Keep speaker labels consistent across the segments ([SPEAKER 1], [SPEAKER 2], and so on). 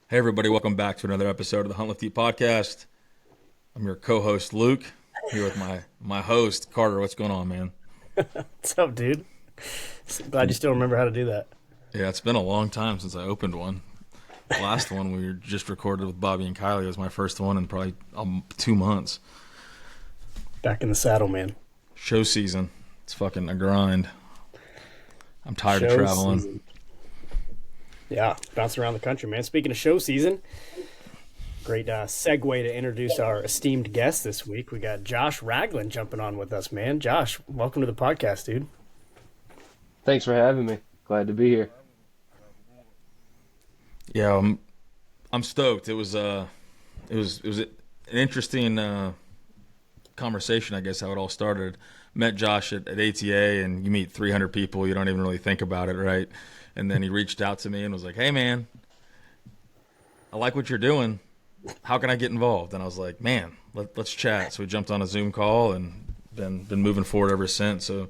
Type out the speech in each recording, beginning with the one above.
[SPEAKER 1] Hey everybody, welcome back to another episode of the Hunt Lift Eat podcast. I'm your co-host Luke, here with my host Carter. What's going on, man?
[SPEAKER 2] What's up, dude? Glad you still remember how to do that.
[SPEAKER 1] Yeah, it's been a long time since I opened one. The last one we were just recorded with Bobby and Kylie. It was my first one in probably 2 months.
[SPEAKER 2] Back in the saddle, man.
[SPEAKER 1] Show season. It's fucking a grind. I'm tired of
[SPEAKER 2] Show
[SPEAKER 1] traveling.
[SPEAKER 2] season. Yeah, bouncing around the country, man. Speaking of show season, great segue to introduce our esteemed guest this week. We got Josh Ragland jumping on with us, man. Josh, welcome to the podcast, dude.
[SPEAKER 3] Thanks for having me. Glad to be here.
[SPEAKER 1] Yeah, I'm stoked. It was an interesting conversation, I guess, how it all started. Met Josh at ATA, and you meet 300 people. You don't even really think about it, right? And then he reached out to me and was like, "Hey, man, I like what you're doing. How can I get involved?" And I was like, "Man, let's chat." So we jumped on a Zoom call and been moving forward ever since. So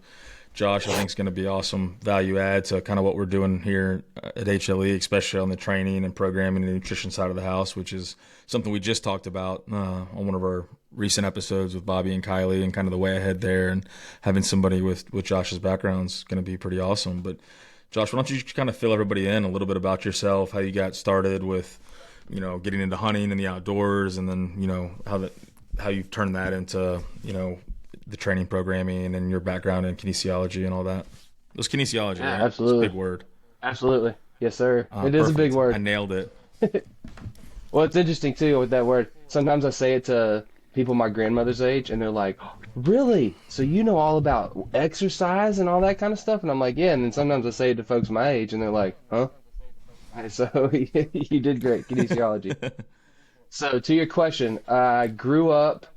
[SPEAKER 1] Josh, I think, is going to be awesome value add to kind of what we're doing here at HLE, especially on the training and programming and nutrition side of the house, which is something we just talked about on one of our recent episodes with Bobby and Kylie, and kind of the way ahead there. And having somebody with Josh's background is going to be pretty awesome. But Josh, why don't you just kind of fill everybody in a little bit about yourself, how you got started with, getting into hunting and the outdoors, and then, how you've turned that into, the training programming and your background in kinesiology and all that. It was kinesiology,
[SPEAKER 3] Yeah,
[SPEAKER 1] right? It's a
[SPEAKER 3] absolutely.
[SPEAKER 1] big word.
[SPEAKER 3] Absolutely. Yes, sir. It is a big
[SPEAKER 1] Perfect. I
[SPEAKER 3] word.
[SPEAKER 1] nailed it.
[SPEAKER 3] Well, it's interesting too with that word. Sometimes I say it to people my grandmother's age and they're like, "Really? So you know all about exercise and all that kind of stuff?" And I'm like, "Yeah." And then sometimes I say it to folks my age and they're like, "Huh?" And so you did great, kinesiology. So to your question, I grew up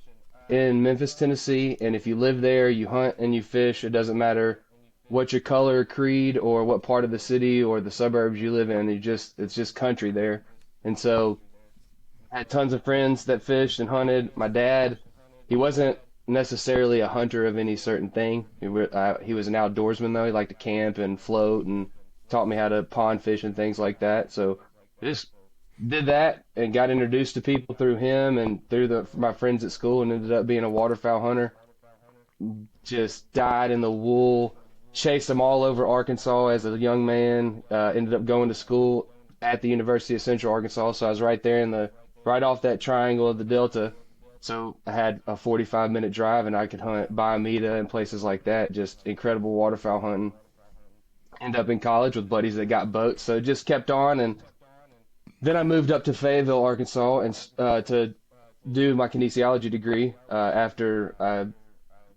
[SPEAKER 3] in Memphis, Tennessee, and if you live there, you hunt and you fish. It doesn't matter what your color, creed, or what part of the city or the suburbs you live in. It's just country there. And so I had tons of friends that fished and hunted. My dad, he wasn't necessarily a hunter of any certain thing. He was an outdoorsman though. He liked to camp and float and taught me how to pond fish and things like that. So just did that and got introduced to people through him and through my friends at school and ended up being a waterfowl hunter. Just dyed in the wool, chased them all over Arkansas as a young man. Ended up going to school at the University of Central Arkansas, so I was right there in the right off that triangle of the Delta. So I had a 45-minute drive and I could hunt Biomeda and places like that. Just incredible waterfowl hunting. End up in college with buddies that got boats, so it just kept on. And then I moved up to Fayetteville, Arkansas, and to do my kinesiology degree after I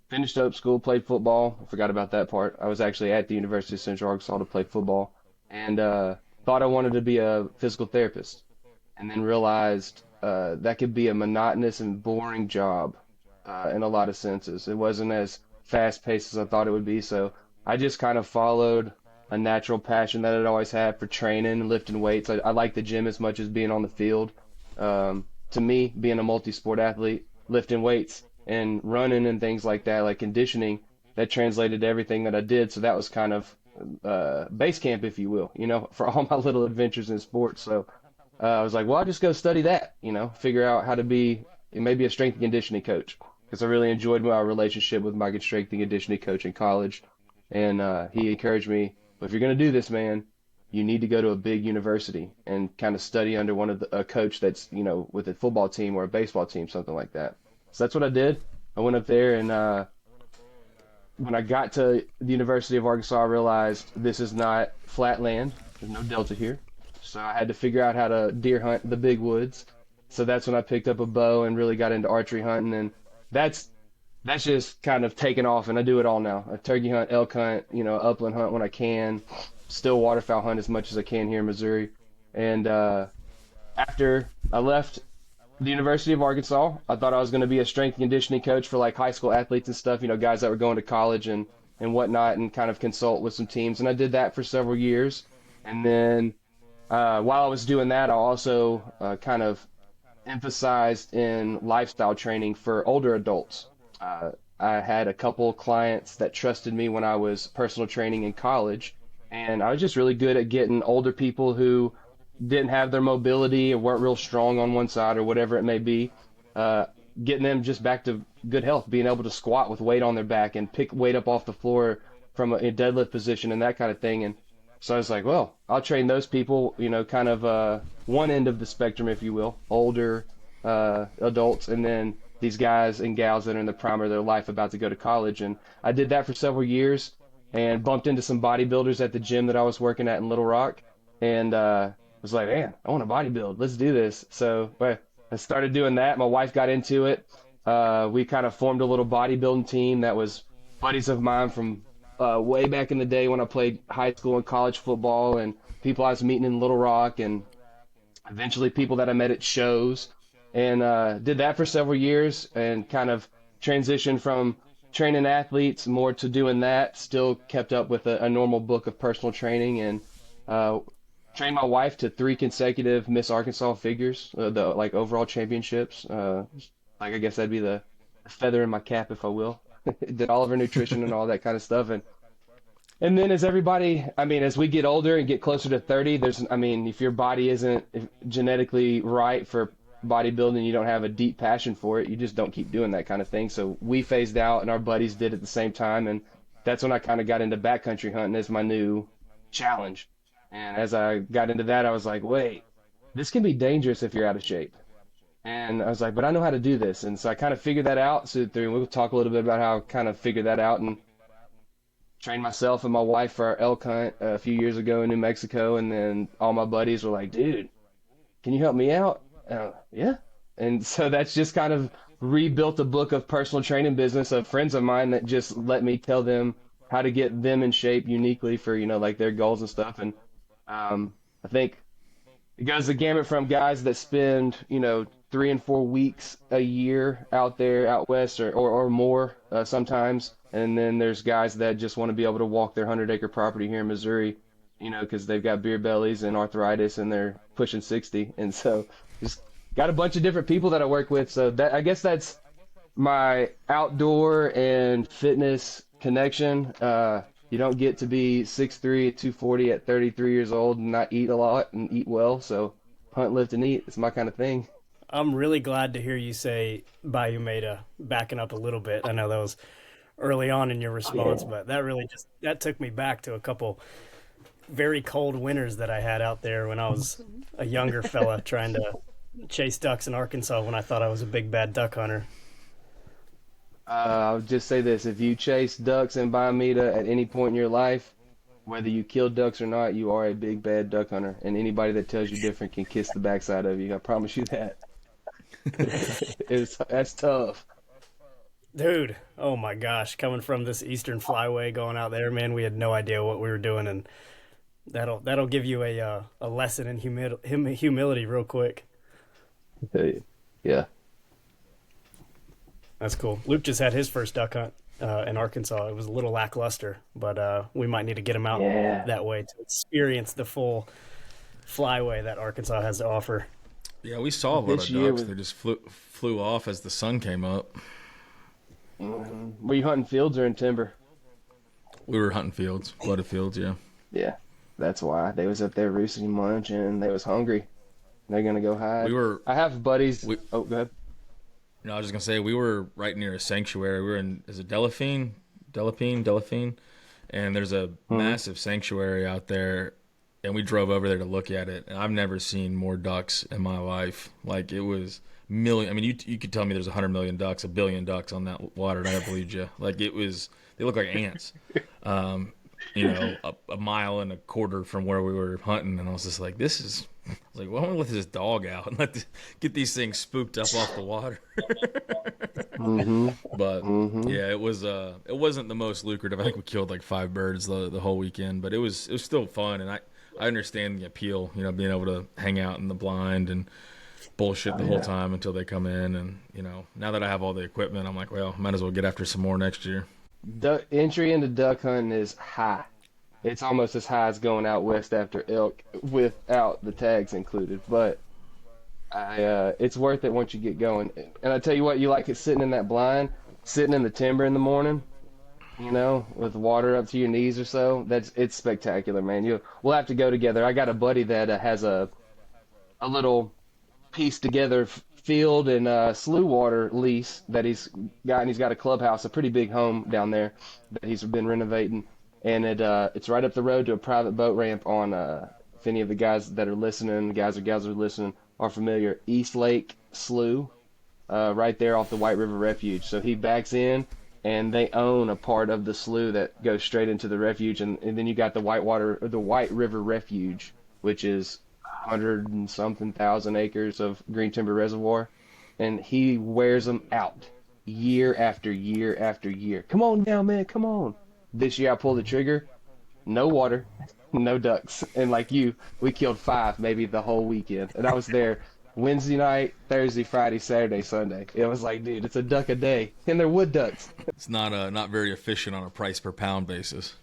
[SPEAKER 3] finished up school, played football. I forgot about that part. I was actually at the University of Central Arkansas to play football, and thought I wanted to be a physical therapist, and then realized that could be a monotonous and boring job in a lot of senses. It wasn't as fast paced as I thought it would be, so I just kind of followed a natural passion that I'd always had for training and lifting weights. I like the gym as much as being on the field. To me, being a multi-sport athlete, lifting weights and running and things like that, like conditioning, that translated to everything that I did. So that was kind of base camp, if you will, for all my little adventures in sports. So I was like, well, I'll just go study that, figure out how to be maybe a strength and conditioning coach because I really enjoyed my relationship with my strength and conditioning coach in college. And he encouraged me, well, if you're going to do this, man, you need to go to a big university and kind of study under a coach that's, with a football team or a baseball team, something like that. So that's what I did. I went up there and when I got to the University of Arkansas, I realized this is not flat land. There's no delta here. So I had to figure out how to deer hunt the big woods. So that's when I picked up a bow and really got into archery hunting. And that's that's just kind of taken off, and I do it all now. I turkey hunt, elk hunt, upland hunt when I can, still waterfowl hunt as much as I can here in Missouri. And after I left the University of Arkansas, I thought I was going to be a strength and conditioning coach for like high school athletes and stuff, guys that were going to college and whatnot, and kind of consult with some teams. And I did that for several years. And then while I was doing that, I also kind of emphasized in lifestyle training for older adults. I had a couple clients that trusted me when I was personal training in college, and I was just really good at getting older people who didn't have their mobility or weren't real strong on one side or whatever it may be, uh, getting them just back to good health, being able to squat with weight on their back and pick weight up off the floor from a deadlift position and that kind of thing. And so I was like, well, I'll train those people, kind of one end of the spectrum, if you will, older adults, and then these guys and gals that are in the prime of their life about to go to college. And I did that for several years and bumped into some bodybuilders at the gym that I was working at in Little Rock, and was like, man, I want to bodybuild. Let's do this. So I started doing that. My wife got into it. We kind of formed a little bodybuilding team that was buddies of mine from way back in the day when I played high school and college football, and people I was meeting in Little Rock, and eventually people that I met at shows, and did that for several years and kind of transitioned from training athletes more to doing that. Still kept up with a normal book of personal training, and trained my wife to 3 consecutive Miss Arkansas figures, the like overall championships. I guess that'd be the feather in my cap, if I will. Did all of her nutrition and all that kind of stuff, and then as we get older and get closer to 30, if your body isn't genetically right for bodybuilding, you don't have a deep passion for it, you just don't keep doing that kind of thing. So we phased out, and our buddies did at the same time, and that's when I kind of got into backcountry hunting as my new challenge. And as I got into that, I was like, wait, this can be dangerous if you're out of shape. And I was like, but I know how to do this. And so I kind of figured that out. So we'll talk a little bit about how I kind of figured that out, and trained myself and my wife for our elk hunt a few years ago in New Mexico. And then all my buddies were like, dude, can you help me out? Yeah. And so that's just kind of rebuilt a book of personal training business of friends of mine that just let me tell them how to get them in shape uniquely for, like their goals and stuff. And I think it goes the gamut from guys that spend, 3 and 4 weeks a year out there, out west, or more sometimes. And then there's guys that just want to be able to walk their 100-acre property here in Missouri, because they've got beer bellies and arthritis and they're pushing 60. And so just got a bunch of different people that I work with. So I guess that's my outdoor and fitness connection. You don't get to be 6'3", 240 at 33 years old and not eat a lot and eat well. So hunt, lift, and eat. It's my kind of thing.
[SPEAKER 2] I'm really glad to hear you say Bayou Meta, backing up a little bit. I know that was early on in your response, but that took me back to a couple very cold winters that I had out there when I was a younger fella trying to chase ducks in Arkansas when I thought I was a big bad duck hunter.
[SPEAKER 3] I'll just say this: if you chase ducks in Bayou Meta at any point in your life, whether you kill ducks or not, you are a big bad duck hunter. And anybody that tells you different can kiss the backside of you. I promise you that. That's tough.
[SPEAKER 2] Dude, oh my gosh, coming from this Eastern Flyway going out there, man, we had no idea what we were doing, and that'll give you a lesson in humility real quick.
[SPEAKER 3] Yeah.
[SPEAKER 2] That's cool. Luke just had his first duck hunt in Arkansas. It was a little lackluster, but we might need to get him out that way to experience the full flyway that Arkansas has to offer.
[SPEAKER 1] Yeah, we saw a lot of ducks. They just flew off as the sun came up.
[SPEAKER 3] Mm-hmm. Were you hunting fields or in timber?
[SPEAKER 1] We were hunting fields, flooded fields, yeah.
[SPEAKER 3] Yeah, that's why. They was up there roosting lunch, and they was hungry. They're going to go hide. I have buddies. Go ahead.
[SPEAKER 1] No, I was just going to say, we were right near a sanctuary. We were in, is it Delphine? And there's a massive sanctuary out there. And we drove over there to look at it, and I've never seen more ducks in my life. Like, it was million. I mean, you could tell me there's 100 million ducks, 1 billion ducks on that water, and I believed you. Like, they look like ants. A mile and a quarter from where we were hunting, and I was just like, why don't we let this dog out and get these things spooked up off the water? But yeah, it wasn't the most lucrative. I think we killed like 5 birds the whole weekend, but it was still fun, and I understand the appeal, being able to hang out in the blind and bullshit the whole time until they come in. And, now that I have all the equipment, I'm like, well, might as well get after some more next year.
[SPEAKER 3] Entry into duck hunting is high. It's almost as high as going out west after elk without the tags included. But it's worth it once you get going. And I tell you what, you like it sitting in that blind, sitting in the timber in the morning, with water up to your knees or so. It's spectacular, man. We'll have to go together. I got a buddy that has a a little pieced together field and slough water lease that he's got, and he's got a clubhouse, a pretty big home down there that he's been renovating, and it's right up the road to a private boat ramp on if any of the guys that are listening, guys or gals are listening, are familiar, East Lake Slough, right there off the White River Refuge. So he backs in, and they own a part of the slough that goes straight into the refuge, and then you got the White River Refuge, which is 100 and something thousand acres of green timber reservoir, and he wears them out year after year after year. Come on now, man, come on. This year I pulled the trigger, no water, no ducks, and like you, we killed 5 maybe the whole weekend, and I was there Wednesday night, Thursday, Friday, Saturday, Sunday. It was like, dude, it's a duck a day, and they're wood ducks.
[SPEAKER 1] It's not very efficient on a price per pound basis.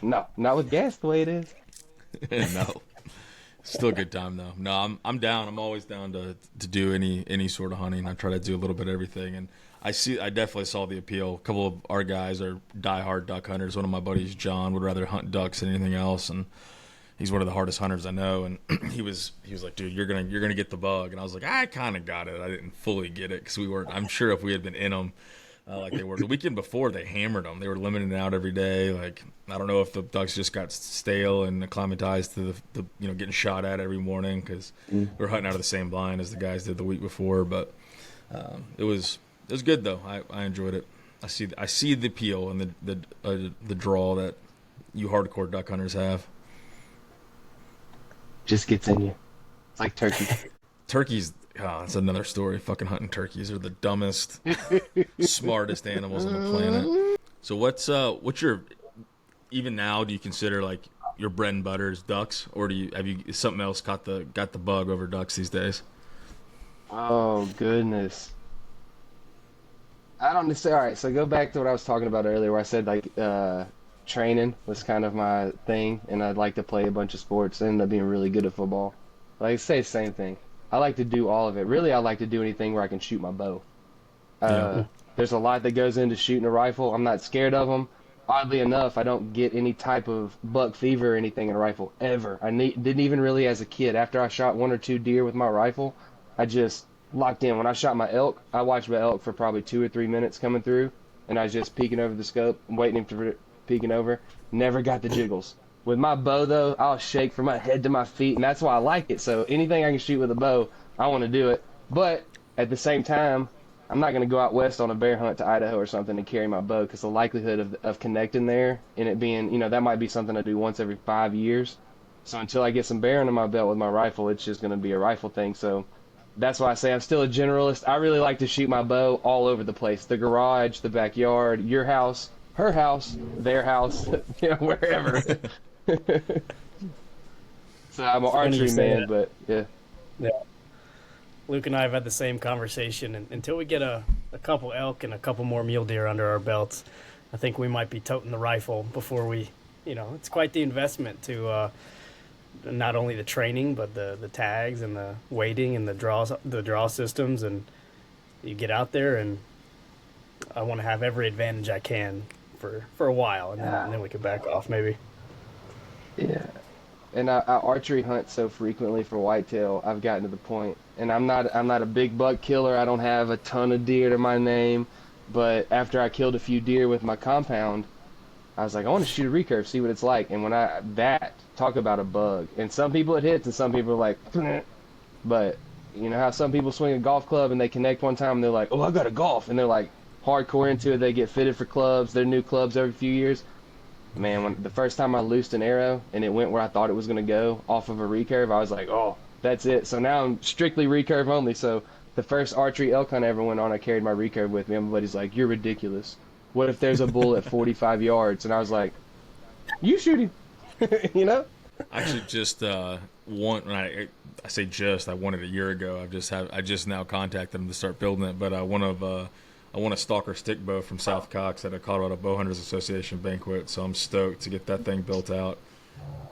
[SPEAKER 3] No, not with gas the way it is.
[SPEAKER 1] No. Still a good time though. No, I'm down. I'm always down to do any sort of hunting. I try to do a little bit of everything, and I definitely saw the appeal. A couple of our guys are diehard duck hunters. One of my buddies, John, would rather hunt ducks than anything else, and he's one of the hardest hunters I know. And he was like, dude, you're gonna get the bug. And I was like, I kind of got it. I didn't fully get it because we weren't. I'm sure if we had been in them. Like they were the weekend before, they hammered them. They were limiting it out every day. Like I don't know if the ducks just got stale and acclimatized to the getting shot at every morning because we were hunting out of the same blind as the guys did the week before. But it was good though. I enjoyed it. I see the appeal and the draw that you hardcore duck hunters have.
[SPEAKER 3] Just gets in you. It's like turkey.
[SPEAKER 1] Turkeys. Oh, that's another story. Fucking hunting turkeys are the dumbest, smartest animals on the planet. So what's your, even now, do you consider like your bread and butter is ducks, or have you something else got the bug over ducks these days?
[SPEAKER 3] Oh goodness. I don't say. All right, so go back to what I was talking about earlier, where I said like training was kind of my thing, and I'd like to play a bunch of sports. I ended up being really good at football. Like say the same thing. I like to do all of it. Really, I like to do anything where I can shoot my bow. There's a lot that goes into shooting a rifle. I'm not scared of them. Oddly enough, I don't get any type of buck fever or anything in a rifle ever. Didn't even really as a kid. After I shot 1 or 2 deer with my rifle, I just locked in. When I shot my elk, I watched my elk for probably 2 or 3 minutes coming through, and I was just peeking over the scope, waiting for peeking over. Never got the jiggles. With my bow, though, I'll shake from my head to my feet, and that's why I like it. So anything I can shoot with a bow, I want to do it. But at the same time, I'm not going to go out west on a bear hunt to Idaho or something and carry my bow, because the likelihood of connecting there and it being, that might be something I do once every 5 years. So until I get some bear under my belt with my rifle, it's just going to be a rifle thing. So that's why I say I'm still a generalist. I really like to shoot my bow all over the place. The garage, the backyard, your house, her house, their house, wherever. So I'm an archery man, but yeah.
[SPEAKER 2] Luke and I have had the same conversation, and until we get a couple elk and a couple more mule deer under our belts, I think we might be toting the rifle before we, it's quite the investment to not only the training but the tags and the weighting and the draw systems, and you get out there, and I want to have every advantage I can for a while, and then we can back off maybe.
[SPEAKER 3] Yeah. And I archery hunt so frequently for whitetail, I've gotten to the point, and I'm not a big buck killer. I don't have a ton of deer to my name, but after I killed a few deer with my compound, I was like, I want to shoot a recurve, see what it's like. And when talk about a bug. And some people it hits, and some people are like, but you know how some people swing a golf club and they connect one time and they're like, oh, I got a golf, and they're like hardcore into it. They get fitted for clubs, their new clubs every few years. Man, when the first time I loosed an arrow and it went where I thought it was going to go off of a recurve, I was like, oh, that's it. So now I'm strictly recurve only. So the first archery elk hunt I ever went on, I carried my recurve with me. Everybody's like, you're ridiculous. What if there's a bull at 45 yards? And I was like, you shoot him. I
[SPEAKER 1] actually just want, when I say just, I won it a year ago. I just now contacted them to start building it, but I won a stalker stick bow from South Cox at a Colorado Bowhunters Association banquet, so I'm stoked to get that thing built out.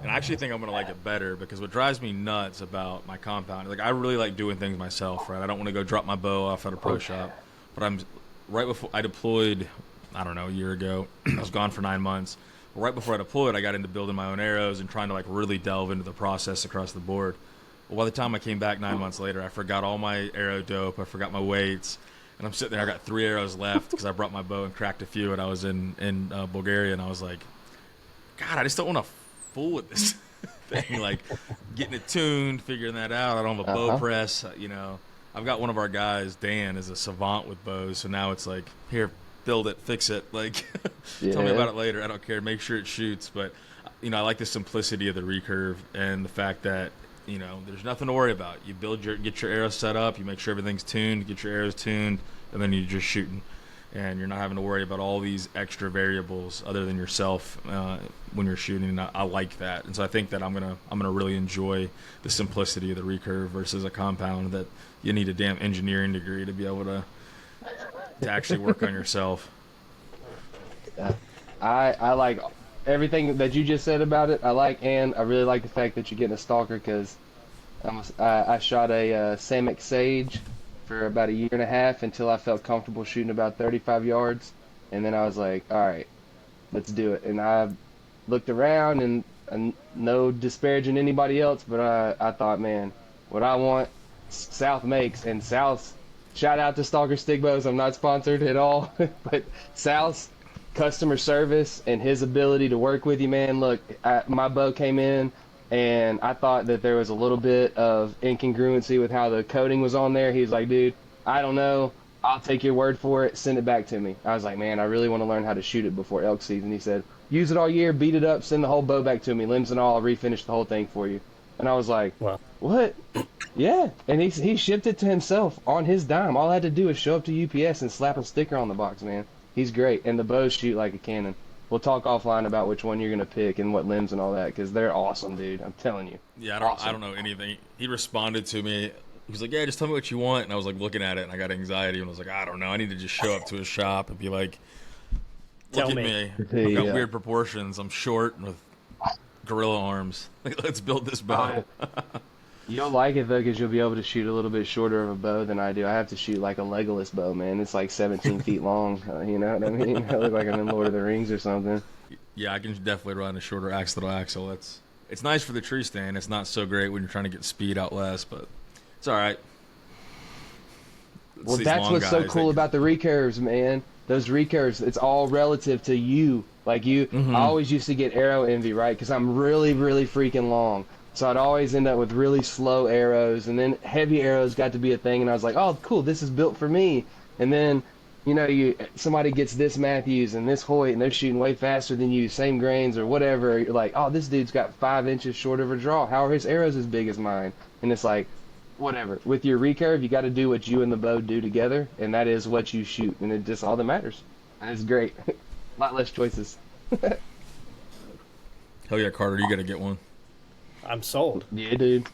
[SPEAKER 1] And I actually think I'm going to like it better, because what drives me nuts about my compound, like I really like doing things myself, right? I don't want to go drop my bow off at a pro shop, but right before I deployed, I don't know, a year ago, I was gone for 9 months. Right before I deployed, I got into building my own arrows and trying to like really delve into the process across the board. Well, by the time I came back 9 months later, I forgot all my arrow dope. I forgot my weights. And I'm sitting there. I got 3 arrows left because I brought my bow and cracked a few. And I was in Bulgaria, and I was like, God, I just don't want to fool with this thing. Like getting it tuned, figuring that out. I don't have a bow press. I've got one of our guys, Dan, is a savant with bows. So now it's like, here, build it, fix it. Like, tell me about it later. I don't care. Make sure it shoots. But I like the simplicity of the recurve and the fact that there's nothing to worry about. You get your arrows set up, you make sure everything's tuned, get your arrows tuned, and then you're just shooting. And you're not having to worry about all these extra variables other than yourself when you're shooting. And I like that. And so I think that I'm gonna really enjoy the simplicity of the recurve versus a compound that you need a damn engineering degree to be able to actually work on yourself.
[SPEAKER 3] Yeah. I like everything that you just said about it. And I really like the fact that you're getting a stalker, because I shot a Samick Sage for about a year and a half until I felt comfortable shooting about 35 yards, and then I was like, all right, let's do it. And I looked around, and no disparaging anybody else, but I thought, man, what I want, South makes. And South, shout out to Stalker Stick Bows. I'm not sponsored at all, but South's customer service and his ability to work with you, man. Look, my bow came in, and I thought that there was a little bit of incongruency with how the coating was on there. He's like, dude, I don't know. I'll take your word for it. Send it back to me. I was like, man, I really want to learn how to shoot it before elk season. He said, use it all year, beat it up, send the whole bow back to me, limbs and all. I'll refinish the whole thing for you. And I was like,
[SPEAKER 2] wow.
[SPEAKER 3] What? Yeah. And he shipped it to himself on his dime. All I had to do was show up to UPS and slap a sticker on the box, man. He's great. And the bows shoot like a cannon. We'll talk offline about which one you're going to pick and what limbs and all that, because they're awesome, dude. I'm telling you.
[SPEAKER 1] Yeah, I don't know anything. He responded to me. He was like, yeah, just tell me what you want. And I was like looking at it, and I got anxiety. And I was like, I don't know. I need to just show up to his shop and be like, look at me. I've got weird proportions. I'm short with gorilla arms. Like, let's build this bow.
[SPEAKER 3] You'll like it, though, because you'll be able to shoot a little bit shorter of a bow than I do. I have to shoot like a Legolas bow, man. It's like 17 feet long. You know what I mean? I look like I'm in Lord of the Rings or something.
[SPEAKER 1] Yeah, I can definitely run a shorter axle. It's nice for the tree stand. It's not so great when you're trying to get speed out west, but it's all right.
[SPEAKER 3] Well, that's what's so cool about the recurves, man. Those recurves, it's all relative to you. Like you, I always used to get arrow envy, right? Because I'm really, really freaking long. So I'd always end up with really slow arrows, and then heavy arrows got to be a thing, and I was like, oh, cool, this is built for me. And then, somebody gets this Matthews and this Hoyt, and they're shooting way faster than you, same grains or whatever. You're like, oh, this dude's got 5 inches shorter of a draw. How are his arrows as big as mine? And it's like, whatever. With your recurve, you got to do what you and the bow do together, and that is what you shoot, and it's just all that matters. And it's great. A lot less choices.
[SPEAKER 1] Hell yeah, Carter, you got to get one.
[SPEAKER 2] I'm sold.
[SPEAKER 3] Yeah, dude.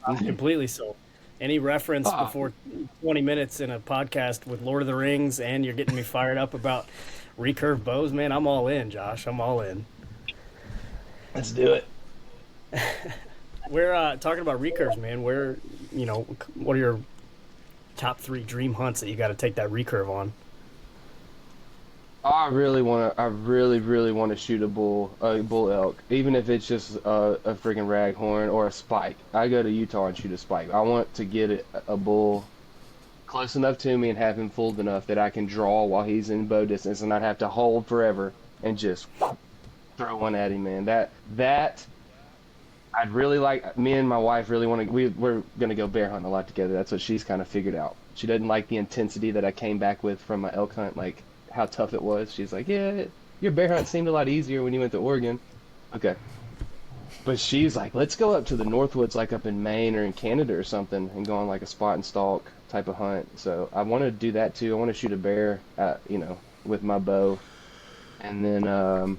[SPEAKER 2] I'm completely sold. Any reference before 20 minutes in a podcast with Lord of the Rings, and you're getting me fired up about recurve bows, man, I'm all in, Josh. I'm all in.
[SPEAKER 3] Let's do it.
[SPEAKER 2] We're talking about recurves, man. What are your top 3 dream hunts that you got to take that recurve on?
[SPEAKER 3] I really really want to shoot a bull elk, even if it's just a freaking raghorn or a spike. I go to Utah and shoot a spike. I want to get a bull close enough to me and have him fooled enough that I can draw while he's in bow distance and not have to hold forever and just throw one at him, man. That I'd really like. Me and my wife really want to. We're gonna go bear hunting a lot together. That's what she's kind of figured out. She doesn't like the intensity that I came back with from my elk hunt, like how tough it was. She's like, yeah, your bear hunt seemed a lot easier when you went to Oregon. Okay. But she's like, let's go up to the Northwoods, like up in Maine or in Canada or something, and go on like a spot and stalk type of hunt. So I want to do that too. I want to shoot a bear, with my bow. And then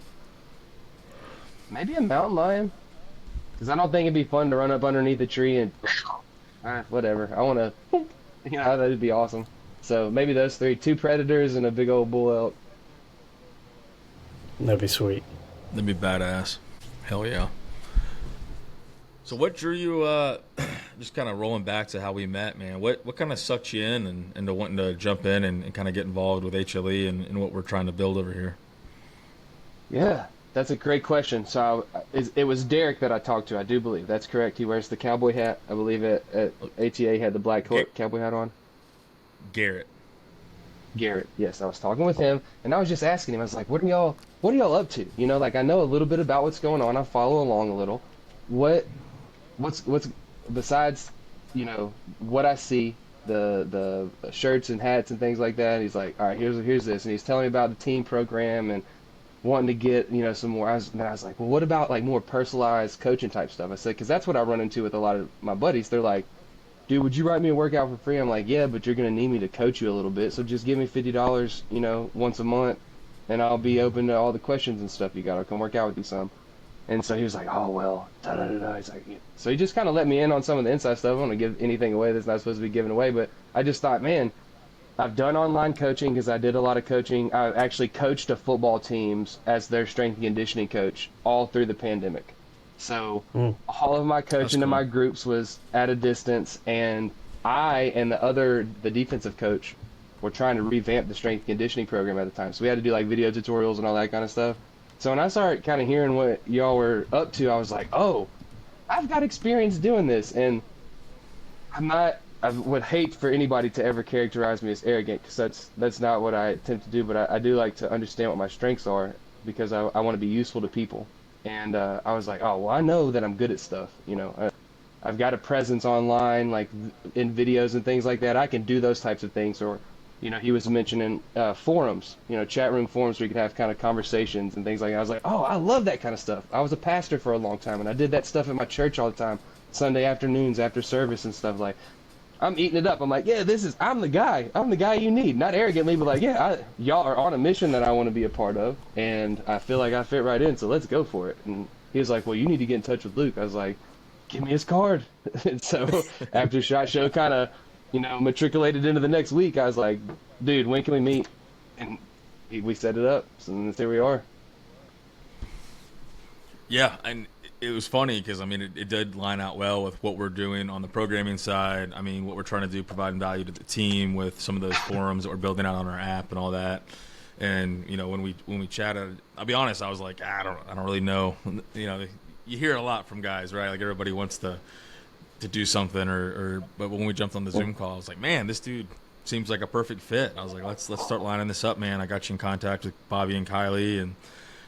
[SPEAKER 3] maybe a mountain lion. Because I don't think it'd be fun to run up underneath a tree and whatever. I want to, that'd be awesome. So maybe those 3, 2 predators and a big old bull elk.
[SPEAKER 2] That'd be sweet.
[SPEAKER 1] That'd be badass. Hell yeah. So what drew you, just kind of rolling back to how we met, man, what kind of sucked you in and into wanting to jump in and kind of get involved with HLE and what we're trying to build over here?
[SPEAKER 3] Yeah. That's a great question. So it was Derek that I talked to. I do believe that's correct. He wears the cowboy hat. I believe at ATA had the black
[SPEAKER 1] Ga-
[SPEAKER 3] cowboy hat on.
[SPEAKER 1] Garrett.
[SPEAKER 3] Garrett. Yes, I was talking with him, and I was just asking him. I was like, "What are y'all up to? You know, like I know a little bit about what's going on. I follow along a little. What what's besides, what I see, the shirts and hats and things like that." He's like, "All right, here's this," and he's telling me about the team program and wanting to get some more. I was like, well, what about like more personalized coaching type stuff? I said, because that's what I run into with a lot of my buddies. They're like, dude, would you write me a workout for free? I'm like, yeah, but you're gonna need me to coach you a little bit, so just give me $50, once a month, and I'll be open to all the questions and stuff you got. I'll come work out with you some. And so he was like, oh well, da da da da. He's like, yeah. So he just kind of let me in on some of the inside stuff. I don't want to give anything away that's not supposed to be given away, but I just thought, man, I've done online coaching because I did a lot of coaching. I actually coached a football teams as their strength and conditioning coach all through the pandemic. So all of my coaching in
[SPEAKER 1] cool.
[SPEAKER 3] my groups was at a distance, and I and the defensive coach were trying to revamp the strength and conditioning program at the time. So we had to do like video tutorials and all that kind of stuff. So when I started kind of hearing what y'all were up to, I was like, oh, I've got experience doing this, and I would hate for anybody to ever characterize me as arrogant, because that's not what I attempt to do. But I do like to understand what my strengths are, because I want to be useful to people. And I was like, oh well, I know that I'm good at stuff. I've got a presence online, like in videos and things like that. I can do those types of things. Or, he was mentioning forums, chat room forums where you could have kind of conversations and things like that. I was like, oh, I love that kind of stuff. I was a pastor for a long time, and I did that stuff at my church all the time, Sunday afternoons after service and stuff. Like, I'm eating it up. I'm like, yeah, I'm the guy. I'm the guy you need. Not arrogantly, but like, yeah, y'all are on a mission that I want to be a part of, and I feel like I fit right in, so let's go for it. And he was like, well, you need to get in touch with Luke. I was like, give me his card. And so after SHOT Show kind of, matriculated into the next week, I was like, dude, when can we meet? And we set it up, so here we are.
[SPEAKER 1] Yeah, and it was funny because, it did line out well with what we're doing on the programming side. What we're trying to do, providing value to the team with some of those forums that we're building out on our app and all that. And, when we chatted, I'll be honest, I was like, I don't really know. You hear a lot from guys, right? Like everybody wants to do something but when we jumped on the Zoom call, I was like, man, this dude seems like a perfect fit. I was like, let's start lining this up, man. I got you in contact with Bobby and Kylie,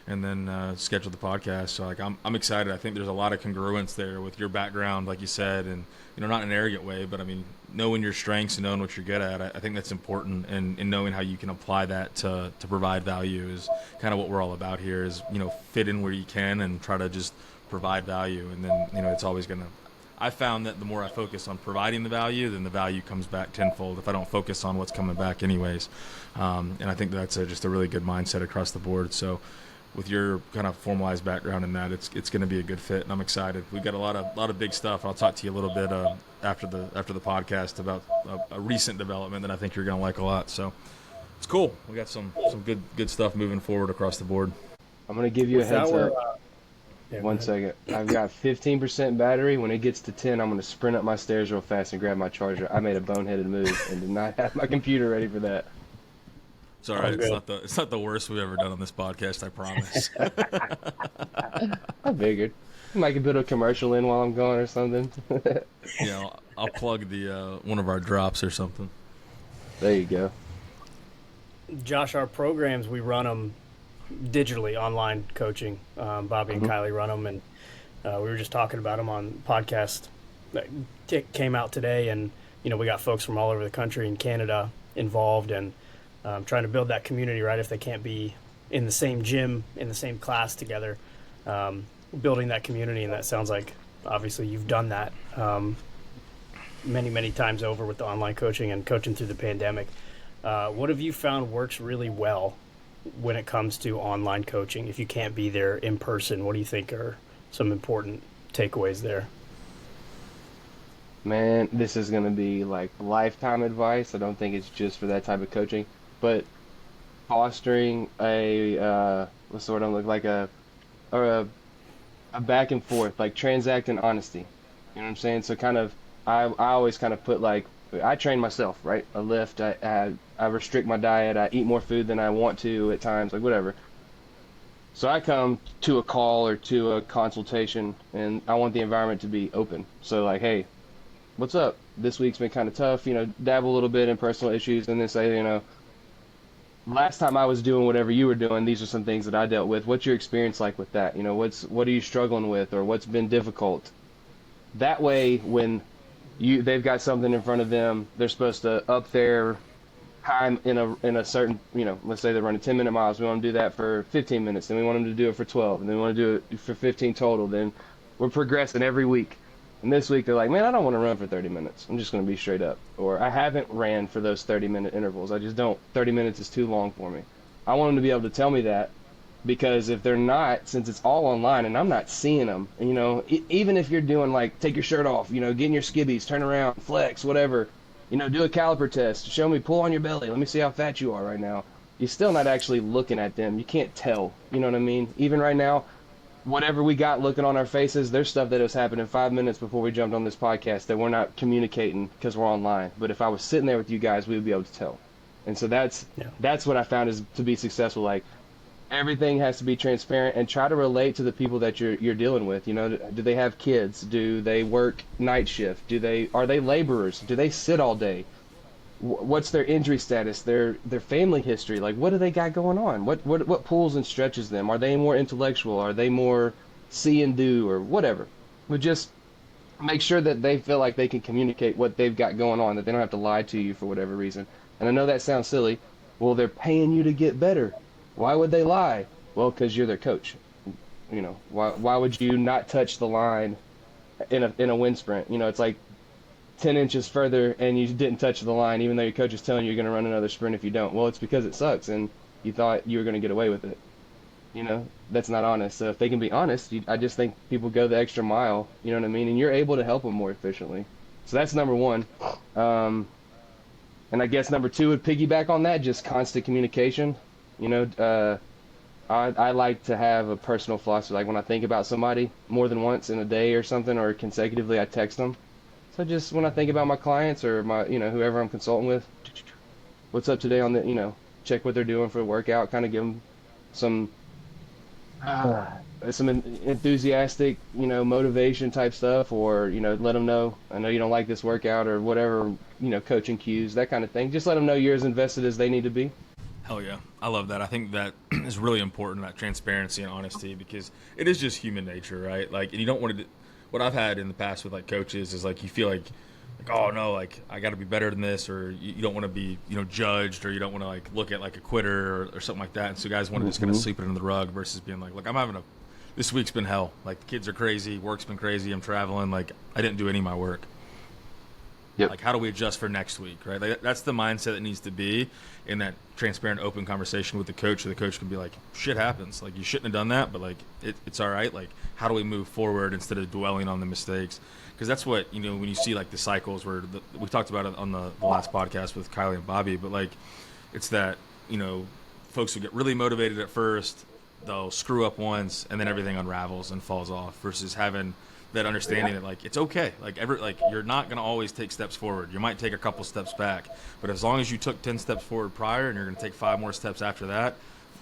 [SPEAKER 1] and then schedule the podcast. So like I'm excited. I think there's a lot of congruence there with your background, like you said, and not in an arrogant way, but knowing your strengths and knowing what you're good at. I think that's important, and knowing how you can apply that to provide value is kind of what we're all about here. Is fit in where you can and try to just provide value, and then it's always gonna. I found that the more I focus on providing the value, then the value comes back tenfold if I don't focus on what's coming back anyways. And I think that's just a really good mindset across the board. So with your kind of formalized background in that, it's going to be a good fit, and I'm excited. We've got a lot of big stuff. I'll talk to you a little bit after the podcast about a recent development that I think you're going to like a lot. So it's cool. We got some good stuff moving forward across the board.
[SPEAKER 3] I'm going to give you a heads up. One second. I've got 15% battery. When it gets to 10, I'm going to sprint up my stairs real fast and grab my charger. I made a boneheaded move and did not have my computer ready for that.
[SPEAKER 1] It's all right. It's not the worst we've ever done on this podcast, I promise.
[SPEAKER 3] I figured. I might build a commercial in while I'm gone or something.
[SPEAKER 1] I'll plug the one of our drops or something.
[SPEAKER 3] There you go.
[SPEAKER 2] Josh, our programs, we run them digitally, online coaching. Bobby and Kylie run them, and we were just talking about them on the podcast that came out today, and we got folks from all over the country and Canada involved, and trying to build that community, right? If they can't be in the same gym, in the same class together, building that community, and that sounds like obviously you've done that many times over with the online coaching and coaching through the pandemic. What have you found works really well when it comes to online coaching? If you can't be there in person, what do you think are some important takeaways there?
[SPEAKER 3] Man, this is going to be like lifetime advice. I don't think it's just for that type of coaching, but fostering a sort of like a back and forth, like transacting honesty. You know what I'm saying? So kind of, I always kind of put like, I train myself, right? I lift, I restrict my diet, I eat more food than I want to at times, like whatever. So I come to a call or to a consultation, and I want the environment to be open. So like, hey, what's up? This week's been kind of tough, dabble a little bit in personal issues, and then say, last time I was doing whatever you were doing, these are some things that I dealt with. What's your experience like with that? What are you struggling with, or what's been difficult? That way, when they've got something in front of them, they're supposed to up their time in a certain, let's say they're running 10-minute miles. We want to do that for 15 minutes, then we want them to do it for 12, and then we want to do it for 15 total. Then we're progressing every week. And this week they're like, man, I don't want to run for 30 minutes. I'm just going to be straight up. Or I haven't ran for those 30-minute intervals. I just don't. 30 minutes is too long for me. I want them to be able to tell me that, because if they're not, since it's all online and I'm not seeing them, even if you're doing like take your shirt off, getting your skibbies, turn around, flex, whatever, do a caliper test, show me, pull on your belly, let me see how fat you are right now. You're still not actually looking at them. You can't tell. You know what I mean? Even right now, whatever we got looking on our faces, there's stuff that was happening 5 minutes before we jumped on this podcast that we're not communicating because we're online. But if I was sitting there with you guys, we would be able to tell. And so that's what I found is to be successful. Like, everything has to be transparent, and try to relate to the people that you're dealing with. Do they have kids? Do they work night shift? Are they laborers? Do they sit all day? What's their injury status? Their family history? Like, what do they got going on? What pulls and stretches them? Are they more intellectual? Are they more see and do, or whatever? But just make sure that they feel like they can communicate what they've got going on, that they don't have to lie to you for whatever reason. And I know that sounds silly. Well, they're paying you to get better. Why would they lie? Well, because you're their coach. Why would you not touch the line in a wind sprint? It's like 10 inches further and you didn't touch the line, even though your coach is telling you you're going to run another sprint if you don't. Well, it's because it sucks and you thought you were going to get away with it. That's not honest. So if they can be honest, I just think people go the extra mile, you know what I mean? And you're able to help them more efficiently. So that's number one. And I guess number two would piggyback on that, just constant communication. I like to have a personal philosophy. Like, when I think about somebody more than once in a day or something, or consecutively, I text them. So just when I think about my clients or my, whoever I'm consulting with, what's up today on the, check what they're doing for a workout, kind of give them some enthusiastic, motivation type stuff, or, let them know, I know you don't like this workout or whatever, coaching cues, that kind of thing. Just let them know you're as invested as they need to be.
[SPEAKER 1] Hell yeah. I love that. I think that is really important, that transparency and honesty, because it is just human nature, right? Like, and you don't want to, what I've had in the past with like coaches is like, you feel like oh no, like I got to be better than this, or you don't want to be, judged, or you don't want to like look at like a quitter or something like that. And so guys want to just kind of sweep it under the rug versus being like, look, this week's been hell. Like, the kids are crazy. Work's been crazy. I'm traveling. Like, I didn't do any of my work. Yep. Like, how do we adjust for next week, right? Like, that's the mindset that needs to be in that transparent, open conversation with the coach. So the coach can be like, shit happens. Like, you shouldn't have done that, but like, it's all right. Like, how do we move forward instead of dwelling on the mistakes? Because that's what, when you see like the cycles where we talked about it on the last podcast with Kylie and Bobby, but like, it's that, folks who get really motivated at first, they'll screw up once and then everything unravels and falls off, versus having that understanding that like it's okay, like you're not going to always take steps forward. You might take a couple steps back, but as long as you took 10 steps forward prior and you're going to take 5 more steps after that,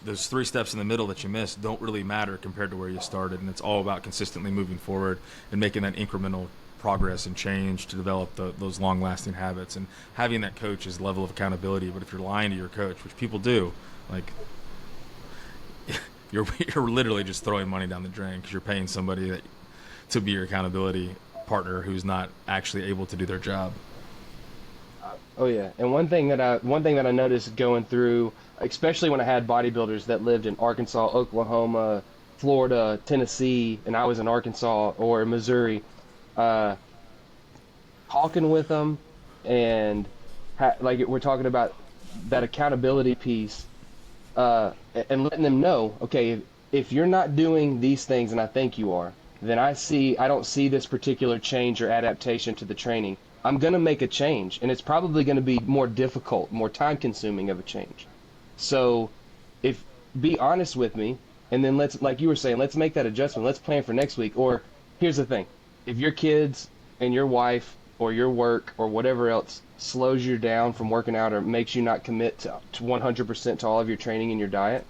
[SPEAKER 1] those 3 steps in the middle that you missed don't really matter compared to where you started. And it's all about consistently moving forward and making that incremental progress and change to develop those long-lasting habits, and having that coach's level of accountability. But if you're lying to your coach, which people do, like, you're literally just throwing money down the drain, because you're paying somebody to be your accountability partner who's not actually able to do their job.
[SPEAKER 3] Oh yeah, and one thing that I noticed going through, especially when I had bodybuilders that lived in Arkansas, Oklahoma, Florida, Tennessee, and I was in Arkansas or Missouri, talking with them and like we're talking about that accountability piece, and letting them know, okay, if you're not doing these things and I think you are, then I don't see this particular change or adaptation to the training. I'm going to make a change, and it's probably going to be more difficult, more time consuming of a change. So be honest with me, and then let's, like you were saying, let's make that adjustment. Let's plan for next week. Or here's the thing. If your kids and your wife or your work or whatever else slows you down from working out or makes you not commit to 100% to all of your training and your diet,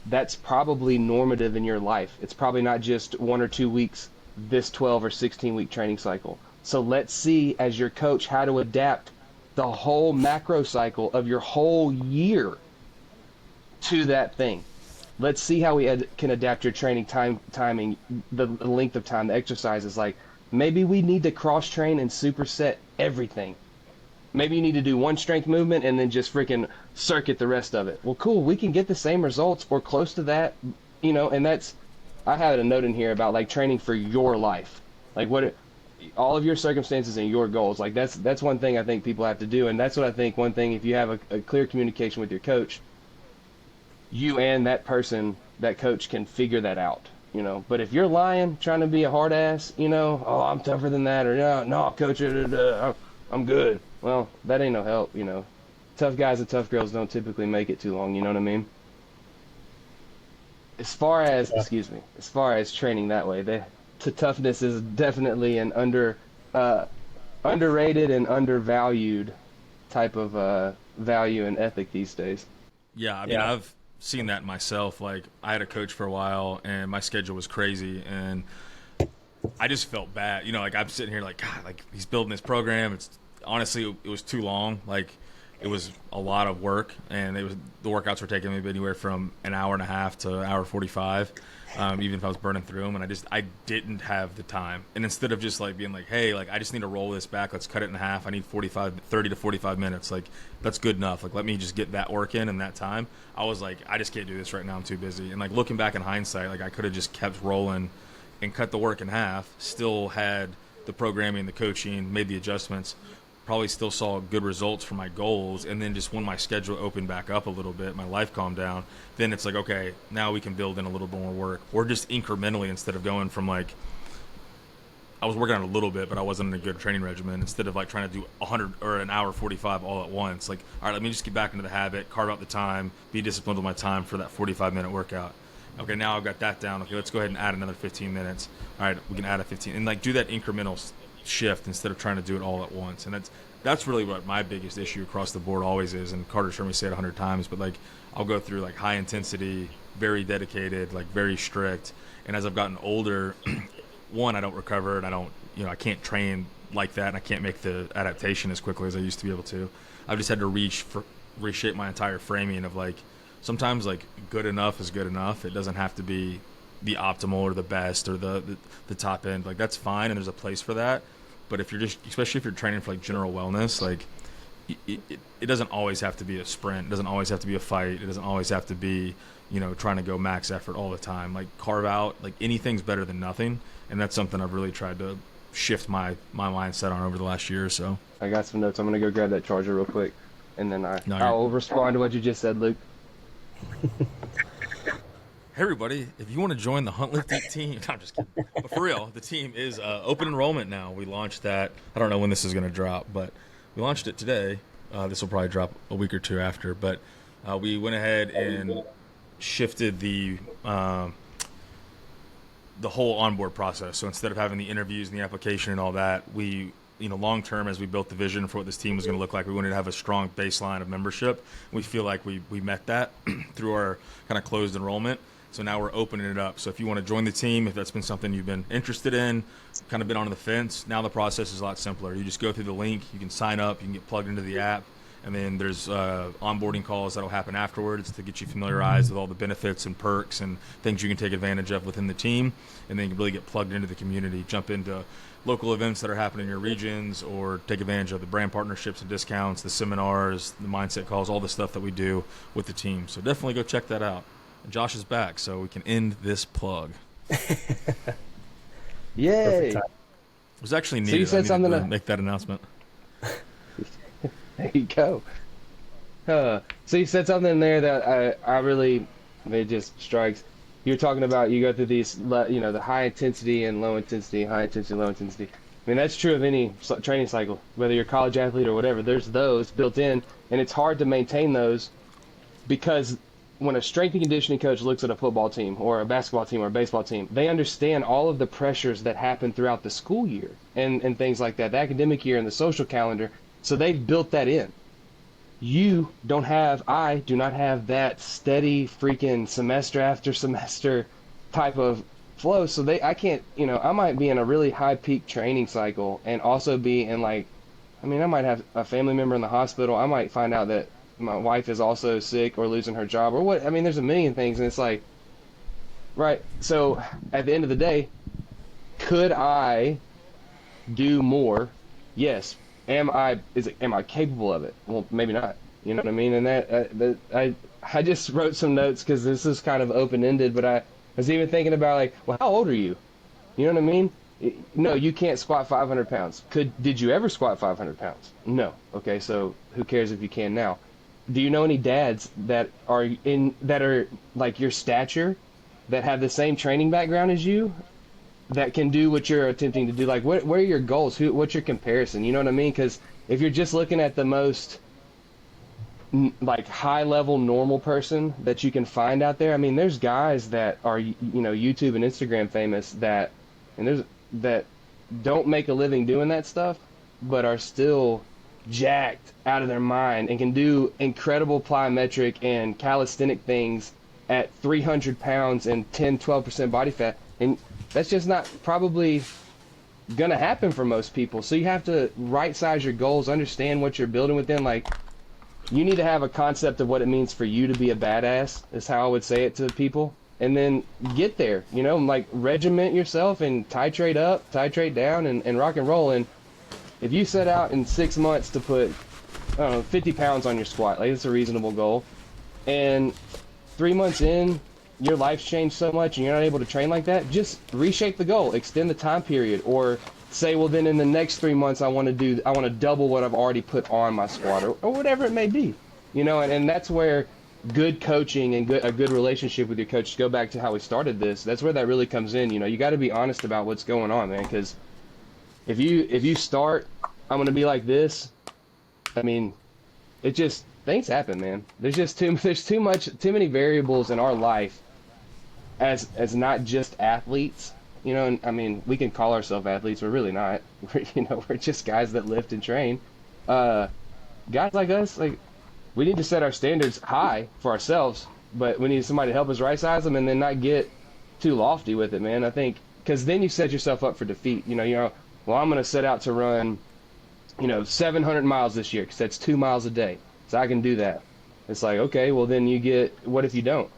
[SPEAKER 3] that's probably normative in your life. It's probably not just 1 or 2 weeks, this 12 or 16 week training cycle. So let's see, as your coach, how to adapt the whole macro cycle of your whole year to that thing. Let's see how we can adapt your training timing, the length of time, the exercises. Like, maybe we need to cross train and superset everything. Maybe you need to do one strength movement and then just freaking circuit the rest of it. Well, cool. We can get the same results or close to that, and I had a note in here about like training for your life. Like all of your circumstances and your goals. Like that's one thing I think people have to do. And that's what I think one thing, if you have a clear communication with your coach, you and that person, that coach can figure that out. But if you're lying, trying to be a hard ass, oh, I'm tougher than that, or no, coach, I'm good. Well, that ain't no help, Tough guys and tough girls don't typically make it too long, you know what I mean? As far as training that way, toughness is definitely an underrated and undervalued type of value and ethic these days.
[SPEAKER 1] Yeah, I mean, I've seen that myself. Like, I had a coach for a while, and my schedule was crazy, and I just felt bad. Like, I'm sitting here like, God, like, he's building this program. Honestly, it was too long. Like, it was a lot of work, and the workouts were taking maybe anywhere from an hour and a half to an hour 45, even if I was burning through them. And I didn't have the time. And instead of just like being like, hey, like, I just need to roll this back, let's cut it in half. I need 30 to 45 minutes. Like, that's good enough. Like, let me just get that work in that time. I was like, I just can't do this right now. I'm too busy. And like, looking back in hindsight, like, I could have just kept rolling and cut the work in half, still had the programming, the coaching, made the adjustments, probably still saw good results for my goals. And then just when my schedule opened back up a little bit, my life calmed down, then it's like, okay, now we can build in a little bit more work. Or just incrementally, instead of going from like, I was working on a little bit, but I wasn't in a good training regimen. Instead of like trying to do 100 or an hour 45 all at once, like, all right, let me just get back into the habit, carve out the time, be disciplined with my time for that 45-minute workout. Okay, now I've got that down. Okay, let's go ahead and add another 15 minutes. All right, we can add a 15, and like do that incremental shift instead of trying to do it all at once. And that's really what my biggest issue across the board always is. And Carter's heard me say it 100 times, but like, I'll go through like high intensity, very dedicated, like very strict. And as I've gotten older, one, I don't recover, and I can't train like that, and I can't make the adaptation as quickly as I used to be able to. I've just had to reshape my entire framing of like, sometimes like good enough is good enough. It doesn't have to be the optimal or the best or the top end. Like, that's fine, and there's a place for that. But if you're especially if you're training for like general wellness, like it doesn't always have to be a sprint. It doesn't always have to be a fight. It doesn't always have to be, trying to go max effort all the time. Like, carve out, like, anything's better than nothing. And that's something I've really tried to shift my mindset on over the last year or so.
[SPEAKER 3] I got some notes. I'm going to go grab that charger real quick, and then I'll respond to what you just said, Luke.
[SPEAKER 1] Hey everybody, if you want to join the Hunt Lift Eat team, no, I'm just kidding. But for real, the team is open enrollment now. We launched that. I don't know when this is going to drop, but we launched it today. This will probably drop a week or two after. But we went ahead and shifted the whole onboard process. So instead of having the interviews and the application and all that, we, long term, as we built the vision for what this team was going to look like, we wanted to have a strong baseline of membership. We feel like we met that through our kind of closed enrollment. So now we're opening it up. So if you want to join the team, if that's been something you've been interested in, kind of been on the fence, now the process is a lot simpler. You just go through the link, you can sign up, you can get plugged into the app, and then there's onboarding calls that'll happen afterwards to get you familiarized with all the benefits and perks and things you can take advantage of within the team, and then you can really get plugged into the community, jump into local events that are happening in your regions, or take advantage of the brand partnerships and discounts, the seminars, the mindset calls, all the stuff that we do with the team. So definitely go check that out. Josh is back, so we can end this plug.
[SPEAKER 3] Yay!
[SPEAKER 1] It was actually needed.
[SPEAKER 3] So you said something
[SPEAKER 1] to make that announcement.
[SPEAKER 3] There you go. So you said something there that I really, it just strikes. You're talking about, you go through these, the high intensity and low intensity, high intensity, low intensity. I mean, that's true of any training cycle, whether you're a college athlete or whatever. There's those built in, and it's hard to maintain those because when a strength and conditioning coach looks at a football team or a basketball team or a baseball team, they understand all of the pressures that happen throughout the school year and things like that, the academic year and the social calendar. So they've built that in. I do not have that steady freaking semester after semester type of flow. So I can't, I might be in a really high peak training cycle and also be in like, I mean, I might have a family member in the hospital. I might find out that my wife is also sick or losing her job or what. I mean, there's a million things, and it's like, right. So at the end of the day, could I do more? Yes. Am I capable of it? Well, maybe not. You know what I mean? And I just wrote some notes because this is kind of open ended, but I was even thinking about like, well, how old are you? You know what I mean? No, you can't squat 500 pounds. Did you ever squat 500 pounds? No. Okay, so who cares if you can now? Do you know any dads that are like your stature, that have the same training background as you, that can do what you're attempting to do? Like, what are your goals? What's your comparison? You know what I mean? Because if you're just looking at the most like high level normal person that you can find out there, I mean, there's guys that are YouTube and Instagram famous that don't make a living doing that stuff, but are still jacked out of their mind and can do incredible plyometric and calisthenic things at 300 pounds and 10-12% body fat, and that's just not probably gonna happen for most people. So you have to right size your goals, understand what you're building within. Like, you need to have a concept of what it means for you to be a badass, is how I would say it to people, and then get there, like regiment yourself and titrate up, titrate down, and rock and roll. And if you set out in 6 months to put, I don't know, 50 pounds on your squat, like, it's a reasonable goal, and 3 months in, your life's changed so much and you're not able to train like that, just reshape the goal, extend the time period, or say, well, then in the next 3 months I want to double what I've already put on my squat, or whatever it may be, and that's where good coaching and a good relationship with your coach, to go back to how we started this, that's where that really comes in. You got to be honest about what's going on, man, because if you start, I'm going to be like this, I mean, things happen, man. There's too many variables in our life as not just athletes, and I mean, we can call ourselves athletes, we're really not. We're just guys that lift and train. Guys like us, like, we need to set our standards high for ourselves, but we need somebody to help us right size them and then not get too lofty with it, man. I think, because then you set yourself up for defeat. Well, I'm going to set out to run 700 miles this year because that's 2 miles a day, so I can do that. It's like, okay, well, then what if you don't?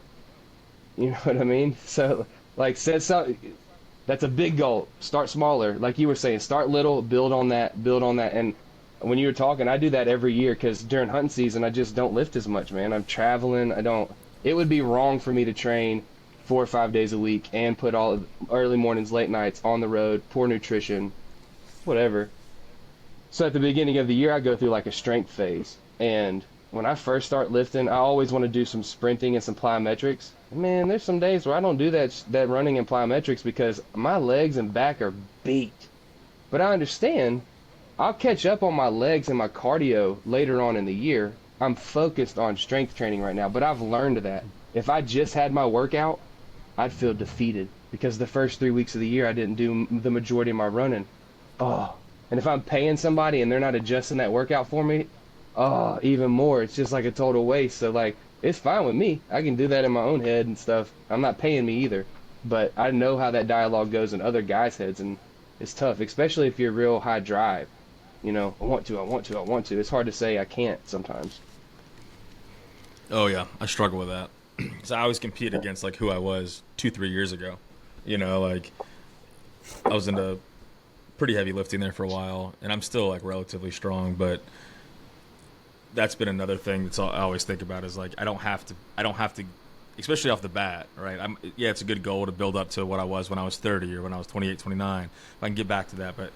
[SPEAKER 3] You know what I mean? So, like, that's a big goal. Start smaller. Like you were saying, start little, build on that. And when you were talking, I do that every year, because during hunting season, I just don't lift as much, man. I'm traveling. It would be wrong for me to train 4 or 5 days a week and put all early mornings, late nights on the road, poor nutrition, whatever. So at the beginning of the year, I go through like a strength phase. And when I first start lifting, I always want to do some sprinting and some plyometrics. Man, there's some days where I don't do that running and plyometrics because my legs and back are beat. But I understand I'll catch up on my legs and my cardio later on in the year. I'm focused on strength training right now, but I've learned that if I just had my workout, I'd feel defeated because the first 3 weeks of the year I didn't do the majority of my running. Oh, and if I'm paying somebody and they're not adjusting that workout for me, oh, even more. It's just like a total waste. So, like, it's fine with me. I can do that in my own head and stuff. I'm not paying me either. But I know how that dialogue goes in other guys' heads, and it's tough, especially if you're real high drive. I want to. It's hard to say I can't sometimes.
[SPEAKER 1] Oh, yeah. I struggle with that. So I always compete against, like, who I was 2-3 years ago. Like, I was into pretty heavy lifting there for a while, and I'm still, like, relatively strong, but that's been another thing that's I always think about is, like, I don't have to, especially off the bat, right? It's a good goal to build up to what I was when I was 30 or when I was 28, 29. If I can get back to that, but,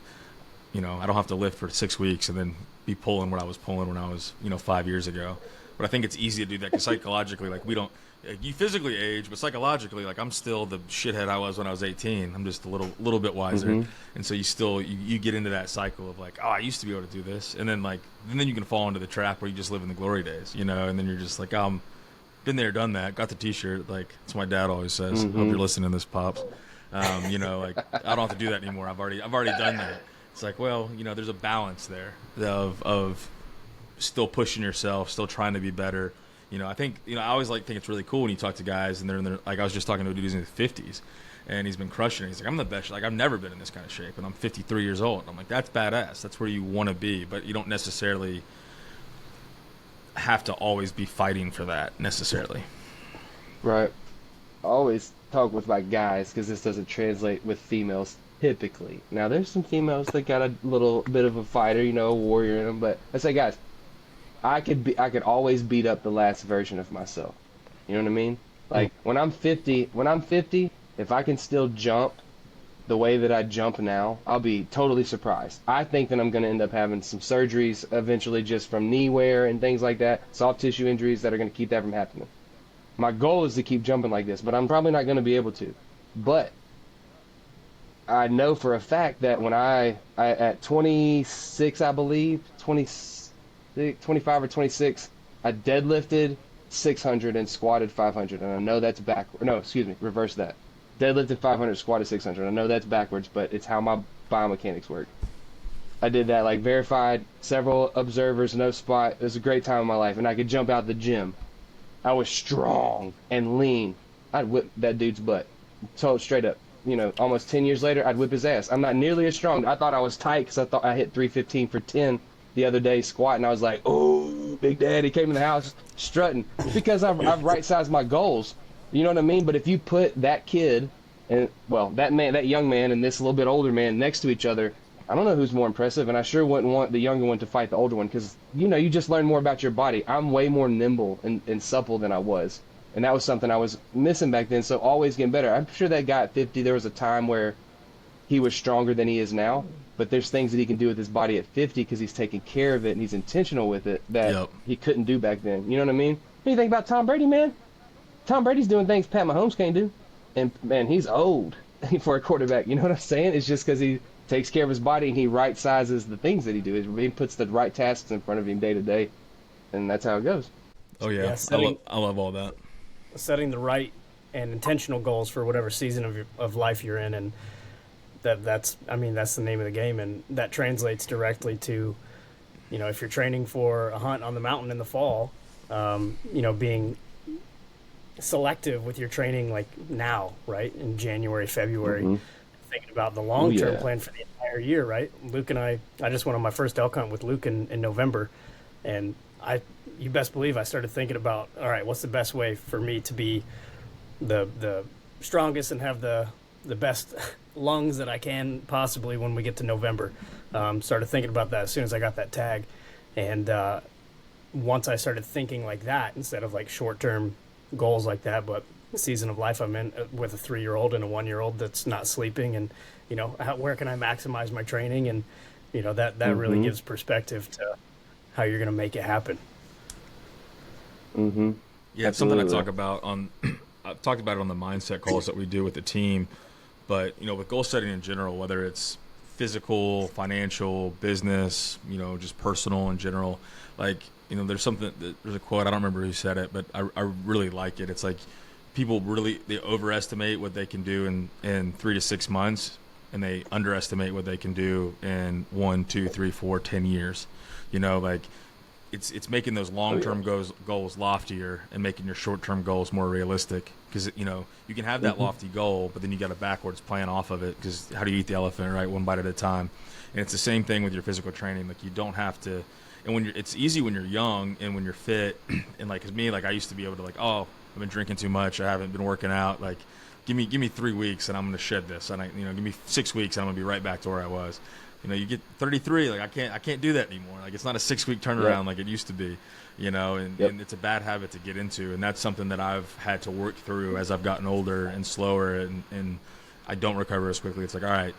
[SPEAKER 1] I don't have to lift for 6 weeks and then be pulling what I was pulling when I was, 5 years ago. But I think it's easy to do that because psychologically, like, you physically age, but psychologically, like, I'm still the shithead I was when I was 18. I'm just a little bit wiser. Mm-hmm. And so you get into that cycle of, like, oh, I used to be able to do this. And then, like, you can fall into the trap where you just live in the glory days, and then you're just like, been there, done that, got the t-shirt. Like, that's what my dad always says. Mm-hmm. Hope you're listening to this, Pops. Like, I don't have to do that anymore. I've already done that. It's like, well, there's a balance there of still pushing yourself, still trying to be better. I think, I always think it's really cool when you talk to guys and they're in their, like I was just talking to a dude who's in his 50s and he's been crushing it. He's like, I'm the best. Like, I've never been in this kind of shape and I'm 53 years old. And I'm like, that's badass. That's where you want to be, but you don't necessarily have to always be fighting for that necessarily.
[SPEAKER 3] Right. I always talk with my guys because this doesn't translate with females typically. Now, there's some females that got a little bit of a fighter, a warrior in them, but I say, guys, I could always beat up the last version of myself. You know what I mean? Like when I'm 50, if I can still jump the way that I jump now, I'll be totally surprised. I think that I'm going to end up having some surgeries eventually just from knee wear and things like that, soft tissue injuries that are going to keep that from happening. My goal is to keep jumping like this, but I'm probably not going to be able to. But I know for a fact that when I at 26, I believe, 25 or 26, I deadlifted 600 and squatted 500. And I know that's backward. No, excuse me, reverse that. Deadlifted 500, squatted 600. I know that's backwards, but it's how my biomechanics work. I did that, like, verified, several observers, no spot. It was a great time in my life, and I could jump out the gym. I was strong and lean. I'd whip that dude's butt. Told straight up. Almost 10 years later, I'd whip his ass. I'm not nearly as strong. I thought I was tight because I thought I hit 315 for 10 the other day squat, and I was like, oh, Big Daddy came in the house strutting. It's because I've right-sized my goals. You know what I mean? But if you put that kid and, well, that young man and this little bit older man next to each other, I don't know who's more impressive, and I sure wouldn't want the younger one to fight the older one because, you just learn more about your body. I'm way more nimble and supple than I was. And that was something I was missing back then, so always getting better. I'm sure that guy at 50, there was a time where he was stronger than he is now, but there's things that he can do with his body at 50 because he's taking care of it and he's intentional with it that he couldn't do back then. You know what I mean? What do you think about Tom Brady, man? Tom Brady's doing things Pat Mahomes can't do. And, man, he's old for a quarterback. You know what I'm saying? It's just because he takes care of his body and he right-sizes the things that he does. He puts the right tasks in front of him day to day, and that's how it goes.
[SPEAKER 1] Oh, yeah. I love all that.
[SPEAKER 2] Setting the right and intentional goals for whatever season of life you're in, and that's the name of the game, and that translates directly to, if you're training for a hunt on the mountain in the fall, being selective with your training, like now, right, in January, February, thinking about the long-term plan for the entire year, right? Luke and I just went on my first elk hunt with Luke in November, and you best believe I started thinking about, all right, what's the best way for me to be the strongest and have the best lungs that I can possibly when we get to November. Started thinking about that as soon as I got that tag. And once I started thinking like that, instead of like short-term goals like that, but the season of life I'm in with a 3-year-old and a 1-year-old that's not sleeping, and, where can I maximize my training? And, that really gives perspective to how you're going to make it happen.
[SPEAKER 1] Yeah, it's something I talk about I've talked about it on the mindset calls that we do with the team, but with goal setting in general, whether it's physical, financial, business, just personal in general, like, there's a quote, I don't remember who said it, but I really like it. It's like people they overestimate what they can do in 3 to 6 months, and they underestimate what they can do in 1, 2, 3, 4, 10 years. Like, it's making those long-term goals loftier and making your short-term goals more realistic, because you can have that lofty goal, but then you got a backwards plan off of it, because how do you eat the elephant, right? One bite at a time. And it's the same thing with your physical training. Like, you don't have to, and it's easy when you're young and when you're fit, and like, as me, like, I used to be able to, like, oh, I've been drinking too much, I haven't been working out, like, give me 3 weeks and I'm going to shed this, and give me 6 weeks and I'm going to be right back to where I was. You get 33, like, I can't do that anymore. Like, it's not a 6-week turnaround like it used to be, and it's a bad habit to get into. And that's something that I've had to work through as I've gotten older and slower, and I don't recover as quickly. It's like, all right,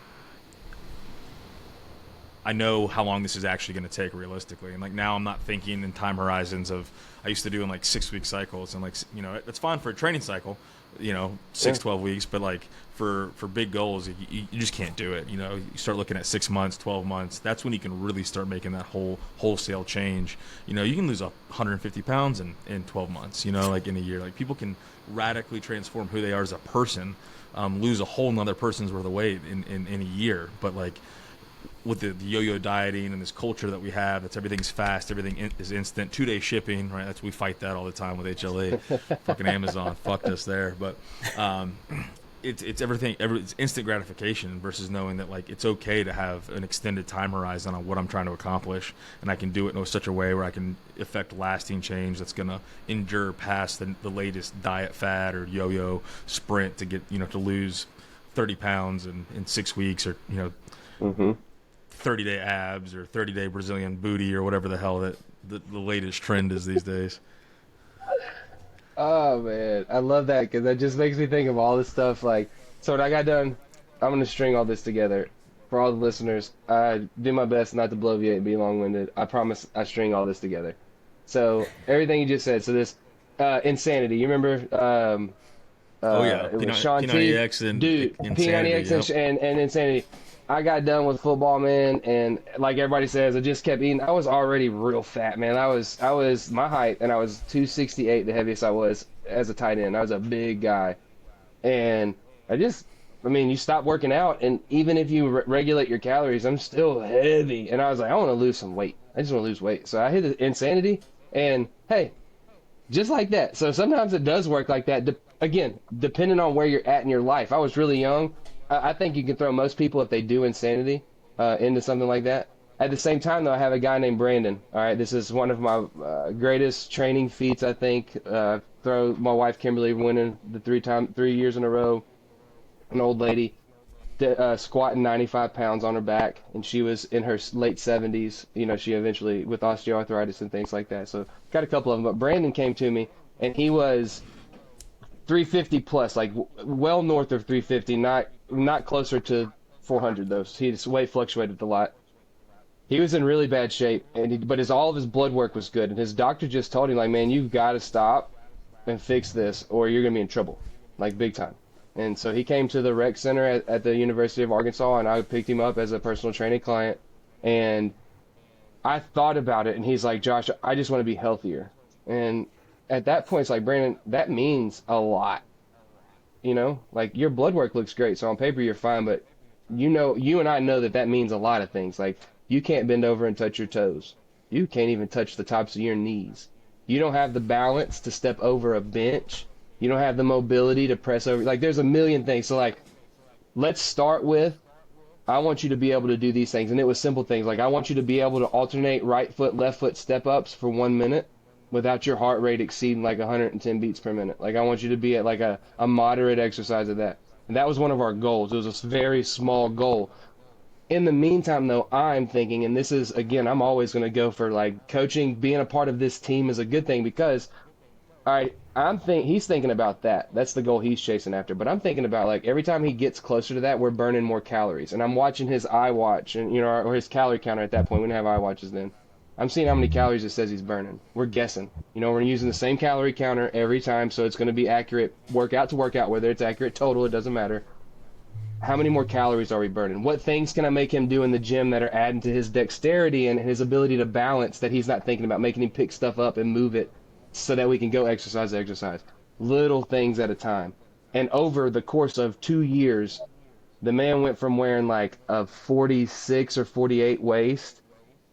[SPEAKER 1] I know how long this is actually going to take realistically. And like, now I'm not thinking in time horizons of, I used to do in like 6-week cycles, and like, it's fine for a training cycle, 12 weeks, but like for big goals, you just can't do it. You start looking at 6 months, 12 months. That's when you can really start making that wholesale change. You can lose 150 pounds in 12 months, like in a year. Like, people can radically transform who they are as a person, lose a whole nother person's worth of weight in a year. But like, with the yo-yo dieting and this culture that we have, that's everything's fast, is instant, 2-day shipping, right? We fight that all the time with HLA. Fucking Amazon fucked us there, but it's everything. It's instant gratification versus knowing that like it's okay to have an extended time horizon on what I'm trying to accomplish, and I can do it in such a way where I can effect lasting change that's gonna endure past the latest diet fad or yo-yo sprint to get to lose 30 pounds in 6 weeks, or 30-day abs or 30-day Brazilian booty or whatever the hell that the latest trend is these days.
[SPEAKER 3] Oh man, I love that because that just makes me think of all this stuff. Like, so when I got done, I'm gonna string all this together for all the listeners. I do my best not to bloviate and be long-winded. I promise I string all this together. So everything you just said. So this insanity. You remember?
[SPEAKER 1] Oh yeah,
[SPEAKER 3] It was Sean T.
[SPEAKER 1] P90X and
[SPEAKER 3] Dude,
[SPEAKER 1] Insanity,
[SPEAKER 3] P90X and Insanity. I got done with football, man, and like everybody says, I just kept eating. I was already real fat, man. I was my height, and I was 268, the heaviest I was as a tight end. I was a big guy, and I mean, you stop working out, and even if you regulate your calories, I'm still heavy. And I was like, I want to lose some weight. I just want to lose weight. So I hit the Insanity, and hey, just like that. So sometimes it does work like that. Again, depending on where you're at in your life. I was really young. I think you can throw most people, if they do Insanity, into something like that. At the same time, though, I have a guy named Brandon. All right, this is one of my greatest training feats, I think. Throw my wife Kimberly winning the 3 years in a row. An old lady squatting 95 pounds on her back, and she was in her late 70s. She eventually, with osteoarthritis and things like that. So got a couple of them. But Brandon came to me, and he was 350 plus, like well north of 350, not closer to 400 though. His weight fluctuated a lot. He was in really bad shape, but all of his blood work was good, and his doctor just told him, like, man, you've got to stop and fix this, or you're gonna be in trouble, like big time. And so he came to the rec center at the University of Arkansas, and I picked him up as a personal training client. And I thought about it, and he's like, Josh, I just want to be healthier. And at that point, it's like, Brandon, that means a lot. Like, your blood work looks great, so on paper you're fine, but you and I know that means a lot of things. Like, you can't bend over and touch your toes. You can't even touch the tops of your knees. You don't have the balance to step over a bench. You don't have the mobility to press over. Like, there's a million things. So, like, let's start with, I want you to be able to do these things. And it was simple things. Like, I want you to be able to alternate right foot, left foot step-ups for 1 minute without your heart rate exceeding like 110 beats per minute. Like, I want you to be at like a moderate exercise of that. And that was one of our goals. It was a very small goal. In the meantime, though, I'm thinking, and this is, again, I'm always going to go for like coaching, being a part of this team is a good thing because, all right, he's thinking about that. That's the goal he's chasing after. But I'm thinking about, like, every time he gets closer to that, we're burning more calories. And I'm watching his iWatch, and or his calorie counter at that point. We didn't have iWatches then. I'm seeing how many calories it says he's burning. We're guessing. We're using the same calorie counter every time, so it's going to be accurate workout to workout, whether it's accurate total, it doesn't matter. How many more calories are we burning? What things can I make him do in the gym that are adding to his dexterity and his ability to balance that he's not thinking about, making him pick stuff up and move it so that we can go exercise. Little things at a time. And over the course of 2 years, the man went from wearing like a 46 or 48 waist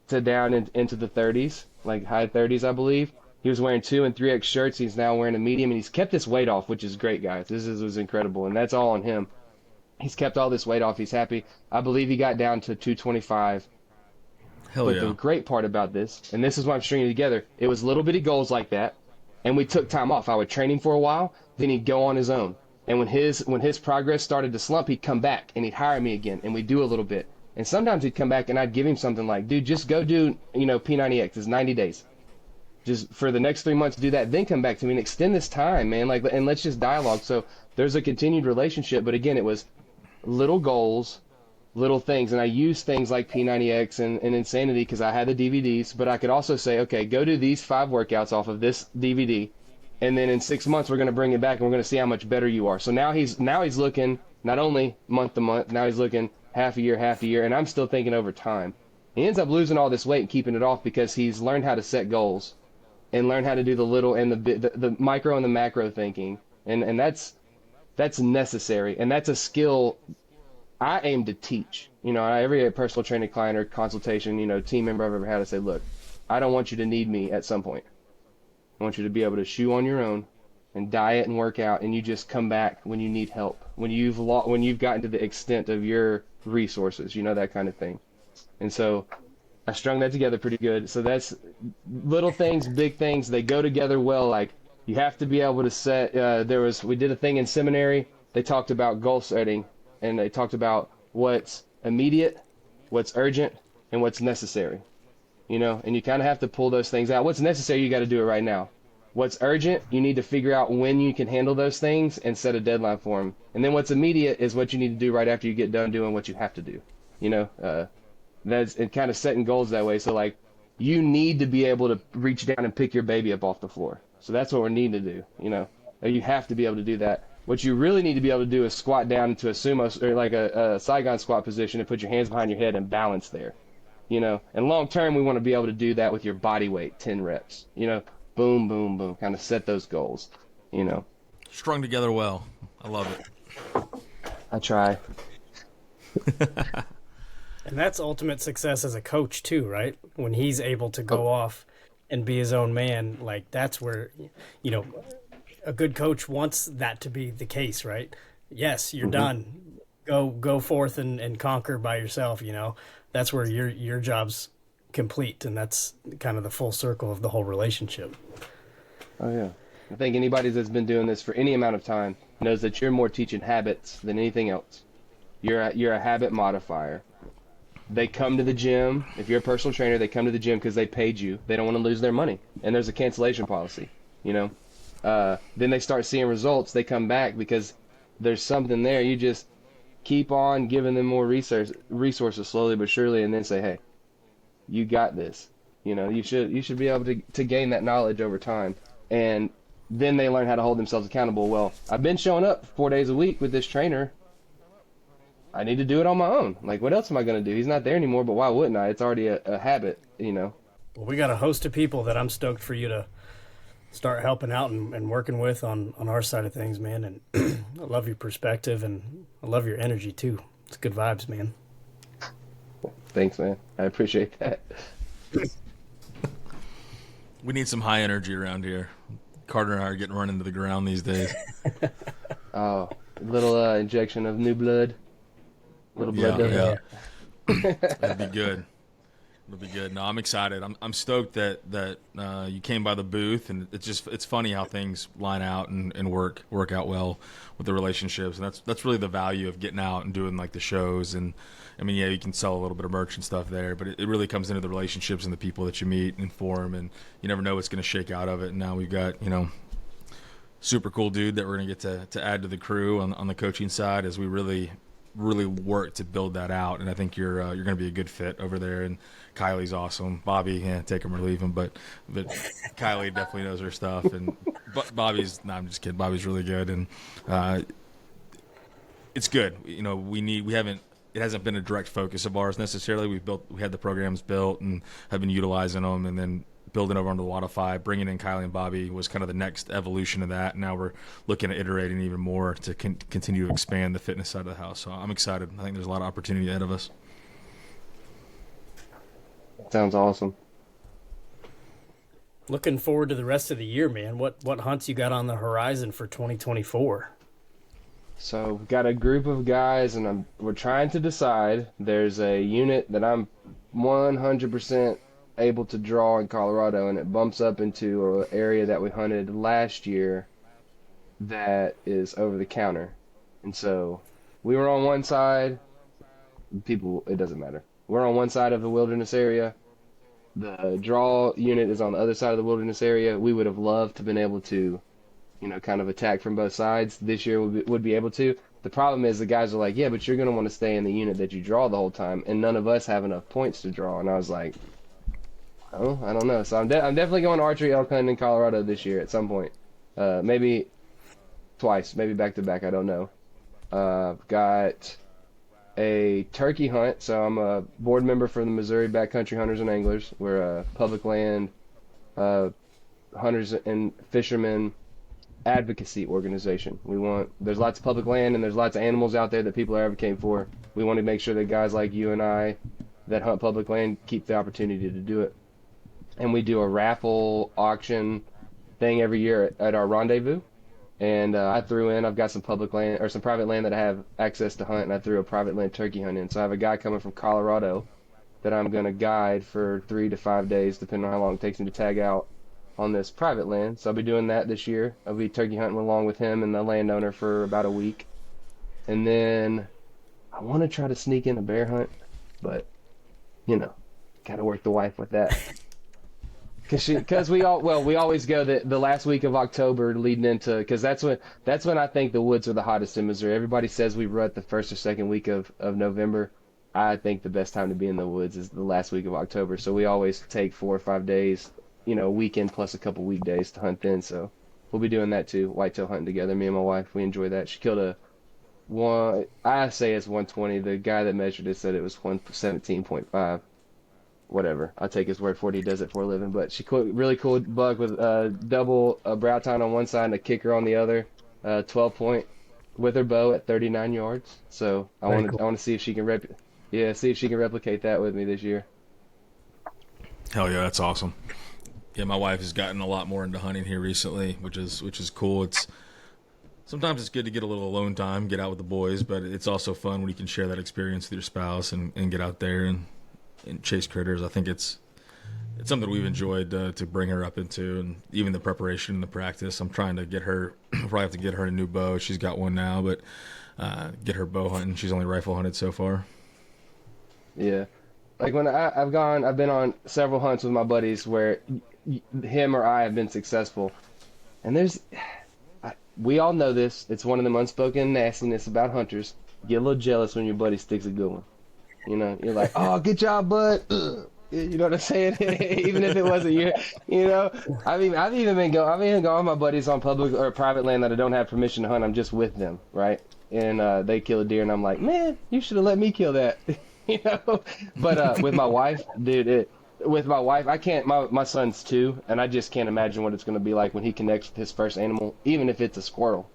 [SPEAKER 3] to down into the 30s, like high 30s, I believe. He was wearing 2 and 3X shirts. He's now wearing a medium, and he's kept his weight off, which is great, guys. This was incredible, and that's all on him. He's kept all this weight off. He's happy. I believe he got down to 225.
[SPEAKER 1] But
[SPEAKER 3] the great part about this, and this is why I'm stringing it together, it was little bitty goals like that, and we took time off. I would train him for a while, then he'd go on his own. And when his progress started to slump, he'd come back, and he'd hire me again, and we'd do a little bit. And sometimes he'd come back, and I'd give him something like, dude, just go do, P90X. It's 90 days. Just for the next 3 months, do that. Then come back to me and extend this time, man. Like, and let's just dialogue. So there's a continued relationship. But again, it was little goals, little things. And I used things like P90X and Insanity because I had the DVDs. But I could also say, okay, go do these 5 workouts off of this DVD. And then in 6 months, we're going to bring it back, and we're going to see how much better you are. So now he's looking not only month to month, now he's looking half a year, and I'm still thinking over time. He ends up losing all this weight and keeping it off because he's learned how to set goals and learn how to do the little and the micro and the macro thinking. And that's necessary. And that's a skill I aim to teach. Every personal training client or consultation, team member I've ever had, I say, look, I don't want you to need me at some point. I want you to be able to shoe on your own and diet and work out, and you just come back when you need help, when you've gotten to the extent of your resources, that kind of thing. And so I strung that together pretty good. So that's little things, big things, they go together well. Like, you have to be able to set. We did a thing in seminary. They talked about goal setting, and they talked about what's immediate, what's urgent, and what's necessary. And you kind of have to pull those things out. What's necessary, you got to do it right now. What's urgent, you need to figure out when you can handle those things and set a deadline for them. And then what's immediate is what you need to do right after you get done doing what you have to do. That's it, kind of setting goals that way. So, like, you need to be able to reach down and pick your baby up off the floor. So that's what we need to do. You have to be able to do that. What you really need to be able to do is squat down into a sumo, or like a Saigon squat position, and put your hands behind your head and balance there. And long term, we want to be able to do that with your body weight, 10 reps. Boom, boom, boom, kind of set those goals.
[SPEAKER 1] Strung together well. I love it.
[SPEAKER 3] I try.
[SPEAKER 2] And that's ultimate success as a coach too, right? When he's able to go off and be his own man, like, that's where, a good coach wants that to be the case, right? Yes, you're done. Go forth and conquer by yourself, That's where your job's complete, and that's kind of the full circle of the whole relationship.
[SPEAKER 3] Oh, yeah. I think anybody that's been doing this for any amount of time knows that you're more teaching habits than anything else. You're a habit modifier. They come to the gym. If you're a personal trainer, they come to the gym because they paid you. They don't want to lose their money. And there's a cancellation policy, Then they start seeing results. They come back because there's something there. You just keep on giving them more resources slowly but surely, and then say, hey, you got this. You should be able to gain that knowledge over time. And then they learn how to hold themselves accountable. Well, I've been showing up 4 days a week with this trainer. I need to do it on my own. Like, what else am I going to do? He's not there anymore, but why wouldn't I? It's already a habit,
[SPEAKER 2] Well, we got a host of people that I'm stoked for you to start helping out and working with on our side of things, man. And I love your perspective, and I love your energy too. It's good vibes, man.
[SPEAKER 3] Thanks, man. I appreciate that.
[SPEAKER 1] We need some high energy around here. Carter and I are getting run into the ground these days.
[SPEAKER 3] Oh, a little injection of new blood. Little blood.
[SPEAKER 1] Yeah. That'd be good. It'll be good. No, I'm excited. I'm stoked that you came by the booth, and it's funny how things line out and work out well with the relationships, and that's really the value of getting out and doing like the shows. And I mean, yeah, you can sell a little bit of merch and stuff there, but it really comes into the relationships and the people that you meet and form, and you never know what's going to shake out of it. And now we've got super cool dude that we're going to get to add to the crew on the coaching side as we really work to build that out. And I think you're going to be a good fit over there. And Kylie's awesome. Bobby, take him or leave him, but Kylie definitely knows her stuff. And I'm just kidding. Bobby's really good, and it's good. It hasn't been a direct focus of ours necessarily. We had the programs built and have been utilizing them, and then building over on the Wodify, bringing in Kylie and Bobby was kind of the next evolution of that. Now we're looking at iterating even more to continue to expand the fitness side of the house. So I'm excited. I think there's a lot of opportunity ahead of us.
[SPEAKER 3] Sounds awesome.
[SPEAKER 2] Looking forward to the rest of the year, man. What hunts you got on the horizon for 2024?
[SPEAKER 3] So we've got a group of guys, and we're trying to decide. There's a unit that I'm 100% able to draw in Colorado, and it bumps up into an area that we hunted last year that is over the counter. And so we were on one side. It doesn't matter. We're on one side of the wilderness area. The draw unit is on the other side of the wilderness area. We would have loved to have been able to, kind of attack from both sides. This year would be able to. The problem is the guys are like, yeah, but you're going to want to stay in the unit that you draw the whole time, and none of us have enough points to draw. And I was like, oh, I don't know. So I'm definitely going archery elk hunting in Colorado this year at some point. Maybe twice, maybe back to back. I don't know. Got a turkey hunt. So I'm a board member for the Missouri Backcountry Hunters and Anglers. We're a public land hunters and fishermen advocacy organization. There's lots of public land and there's lots of animals out there that people are advocating for. We want to make sure that guys like you and I that hunt public land keep the opportunity to do it. And we do a raffle auction thing every year at our rendezvous. And I've got some public land or some private land that I have access to hunt, and I threw a private land turkey hunt in. So I have a guy coming from Colorado that I'm going to guide for 3 to 5 days, depending on how long it takes him to tag out on this private land. So I'll be doing that this year. I'll be turkey hunting along with him and the landowner for about a week. And then I want to try to sneak in a bear hunt, but, got to work the wife with that. Because we always go the last week of October leading into, because that's when I think the woods are the hottest in Missouri. Everybody says we rut the first or second week of November. I think the best time to be in the woods is the last week of October. So we always take 4 or 5 days, a weekend plus a couple weekdays to hunt then. So we'll be doing that too, whitetail hunting together. Me and my wife, we enjoy that. She killed I say it's 120. The guy that measured it said it was 117.5. Whatever. I'll take his word for it. He does it for a living. But she caught really cool buck with double brow tine on one side and a kicker on the other, 12 point with her bow at 39 yards. So I want to see if she can replicate that with me this year.
[SPEAKER 1] Hell yeah, that's awesome. Yeah, my wife has gotten a lot more into hunting here recently, which is cool. Sometimes it's good to get a little alone time, get out with the boys, but it's also fun when you can share that experience with your spouse and get out there and chase critters. I think it's something we've enjoyed to bring her up into, and even the preparation and the practice. I'm trying to get her, probably have to get her a new bow. She's got one now, but get her bow hunting. She's only rifle hunted so far.
[SPEAKER 3] Yeah, like when I've been on several hunts with my buddies where him or I have been successful, and we all know this. It's one of them unspoken nastiness about hunters. Get a little jealous when your buddy sticks a good one. You're like, oh, good job, bud. You know what I'm saying? Even if it wasn't you, I've even gone with my buddies on public or private land that I don't have permission to hunt. I'm just with them, right? And they kill a deer, and I'm like, man, you should have let me kill that, But with my wife, dude, I can't. My son's 2, and I just can't imagine what it's going to be like when he connects with his first animal, even if it's a squirrel.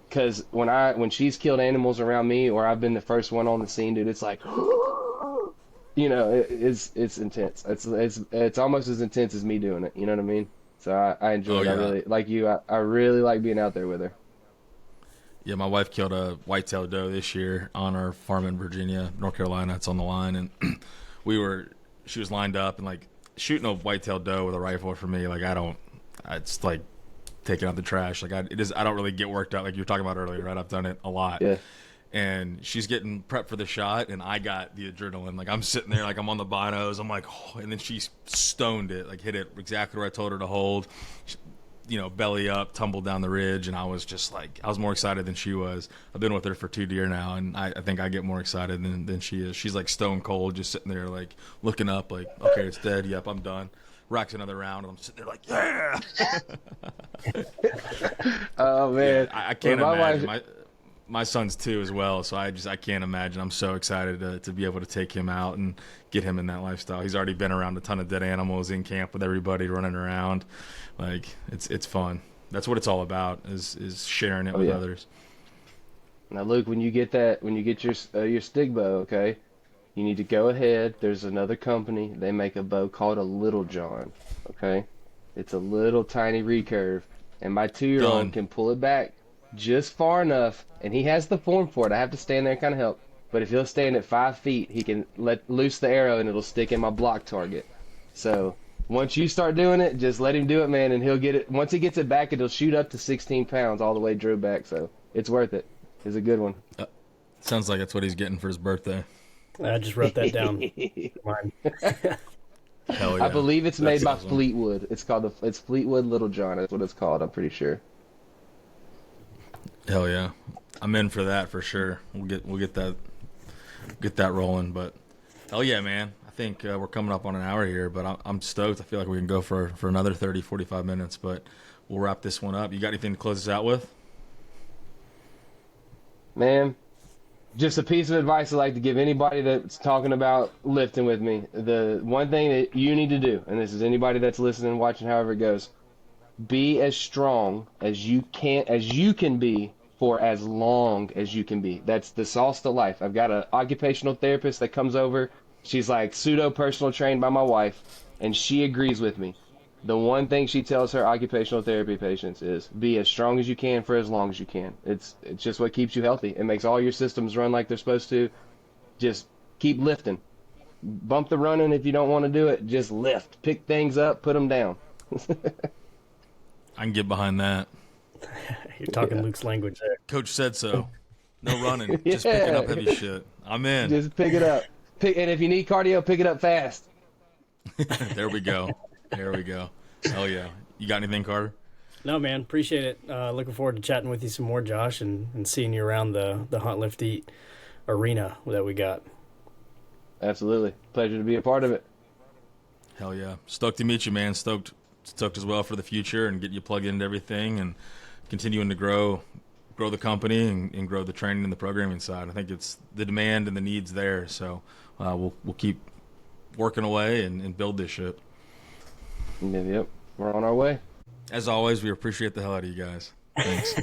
[SPEAKER 3] Because when she's killed animals around me, or I've been the first one on the scene, dude, it's like, it's intense. It's almost as intense as me doing it. You know what I mean? So I enjoy it.
[SPEAKER 1] Yeah.
[SPEAKER 3] I really like you. I really like being out there with her.
[SPEAKER 1] Yeah, my wife killed a whitetail doe this year on our farm in Virginia, North Carolina. It's on the line, and she was lined up, and like shooting a whitetail doe with a rifle for me, like it's like taking out the trash. Like I don't really get worked out like you were talking about earlier, right? I've done it a lot.
[SPEAKER 3] Yeah.
[SPEAKER 1] And she's getting prepped for the shot, and I got the adrenaline. Like I'm sitting there, like I'm on the binos. I'm like, oh, and then she stoned it, like hit it exactly where I told her to hold. She, belly up, tumbled down the ridge, and I was just like, I was more excited than she was. I've been with her for 2 deer now, and I think I get more excited than she is. She's like stone cold, just sitting there, like looking up, like, okay, it's dead. Yep, I'm done. Racks another round, and I'm sitting there like, yeah.
[SPEAKER 3] Oh man,
[SPEAKER 1] yeah, I can't imagine. My son's 2 as well, so I can't imagine. I'm so excited to be able to take him out and get him in that lifestyle. He's already been around a ton of dead animals in camp with everybody running around. Like it's fun. That's what it's all about is sharing it with others.
[SPEAKER 3] Now, Luke, when you get your stick bow, okay, you need to go ahead. There's another company. They make a bow called a Little John. Okay, it's a little tiny recurve, and my 2-year-old can pull it back just far enough, and he has the form for it. I have to stand there and kind of help. But if he'll stand at 5 feet, he can let loose the arrow, and it'll stick in my block target. So once you start doing it, just let him do it, man, and he'll get it. Once he gets it back, it'll shoot up to 16 pounds all the way drew back. So it's worth it. It's a good one.
[SPEAKER 1] Sounds like that's what he's getting for his birthday.
[SPEAKER 2] I just wrote that down. Mine.
[SPEAKER 1] Hell yeah.
[SPEAKER 3] I believe it's made by
[SPEAKER 1] awesome.
[SPEAKER 3] Fleetwood. It's Fleetwood Little John. That's what it's called. I'm pretty sure.
[SPEAKER 1] Hell yeah, I'm in for that for sure. We'll get that rolling. But hell yeah, man. I think we're coming up on an hour here, but I'm stoked. I feel like we can go for another 30, 45 minutes, but we'll wrap this one up. You got anything to close us out with?
[SPEAKER 3] Man, just a piece of advice I'd like to give anybody that's talking about lifting with me. The one thing that you need to do, and this is anybody that's listening, watching, however it goes, be as strong as you can be for as long as you can be. That's the sauce to life. I've got an occupational therapist that comes over. She's like pseudo personal trained by my wife, and she agrees with me. The one thing she tells her occupational therapy patients is be as strong as you can for as long as you can. It's just what keeps you healthy. It makes all your systems run like they're supposed to. Just keep lifting. Bump the running if you don't want to do it. Just lift. Pick things up, put them down.
[SPEAKER 1] I can get behind that.
[SPEAKER 2] You're talking Luke's language there.
[SPEAKER 1] Coach said so. No running, just
[SPEAKER 3] Yeah.
[SPEAKER 1] picking up heavy shit. I'm in.
[SPEAKER 3] Just pick it up. And if you need cardio, pick it up fast.
[SPEAKER 1] There we go. There we go. Hell yeah. You got anything, Carter?
[SPEAKER 2] No, man, appreciate it. Looking forward to chatting with you some more, Josh, and seeing you around the Hunt Lift Eat arena that we got.
[SPEAKER 3] Absolutely. Pleasure to be a part of it.
[SPEAKER 1] Hell yeah. Stoked to meet you, man. Stoked as well for the future and get you plugged into everything and continuing to grow the company and grow the training and the programming side. I think it's the demand and the needs there. So we'll keep working away and build this shit.
[SPEAKER 3] Yep. We're on our way.
[SPEAKER 1] As always, we appreciate the hell out of you guys. Thanks.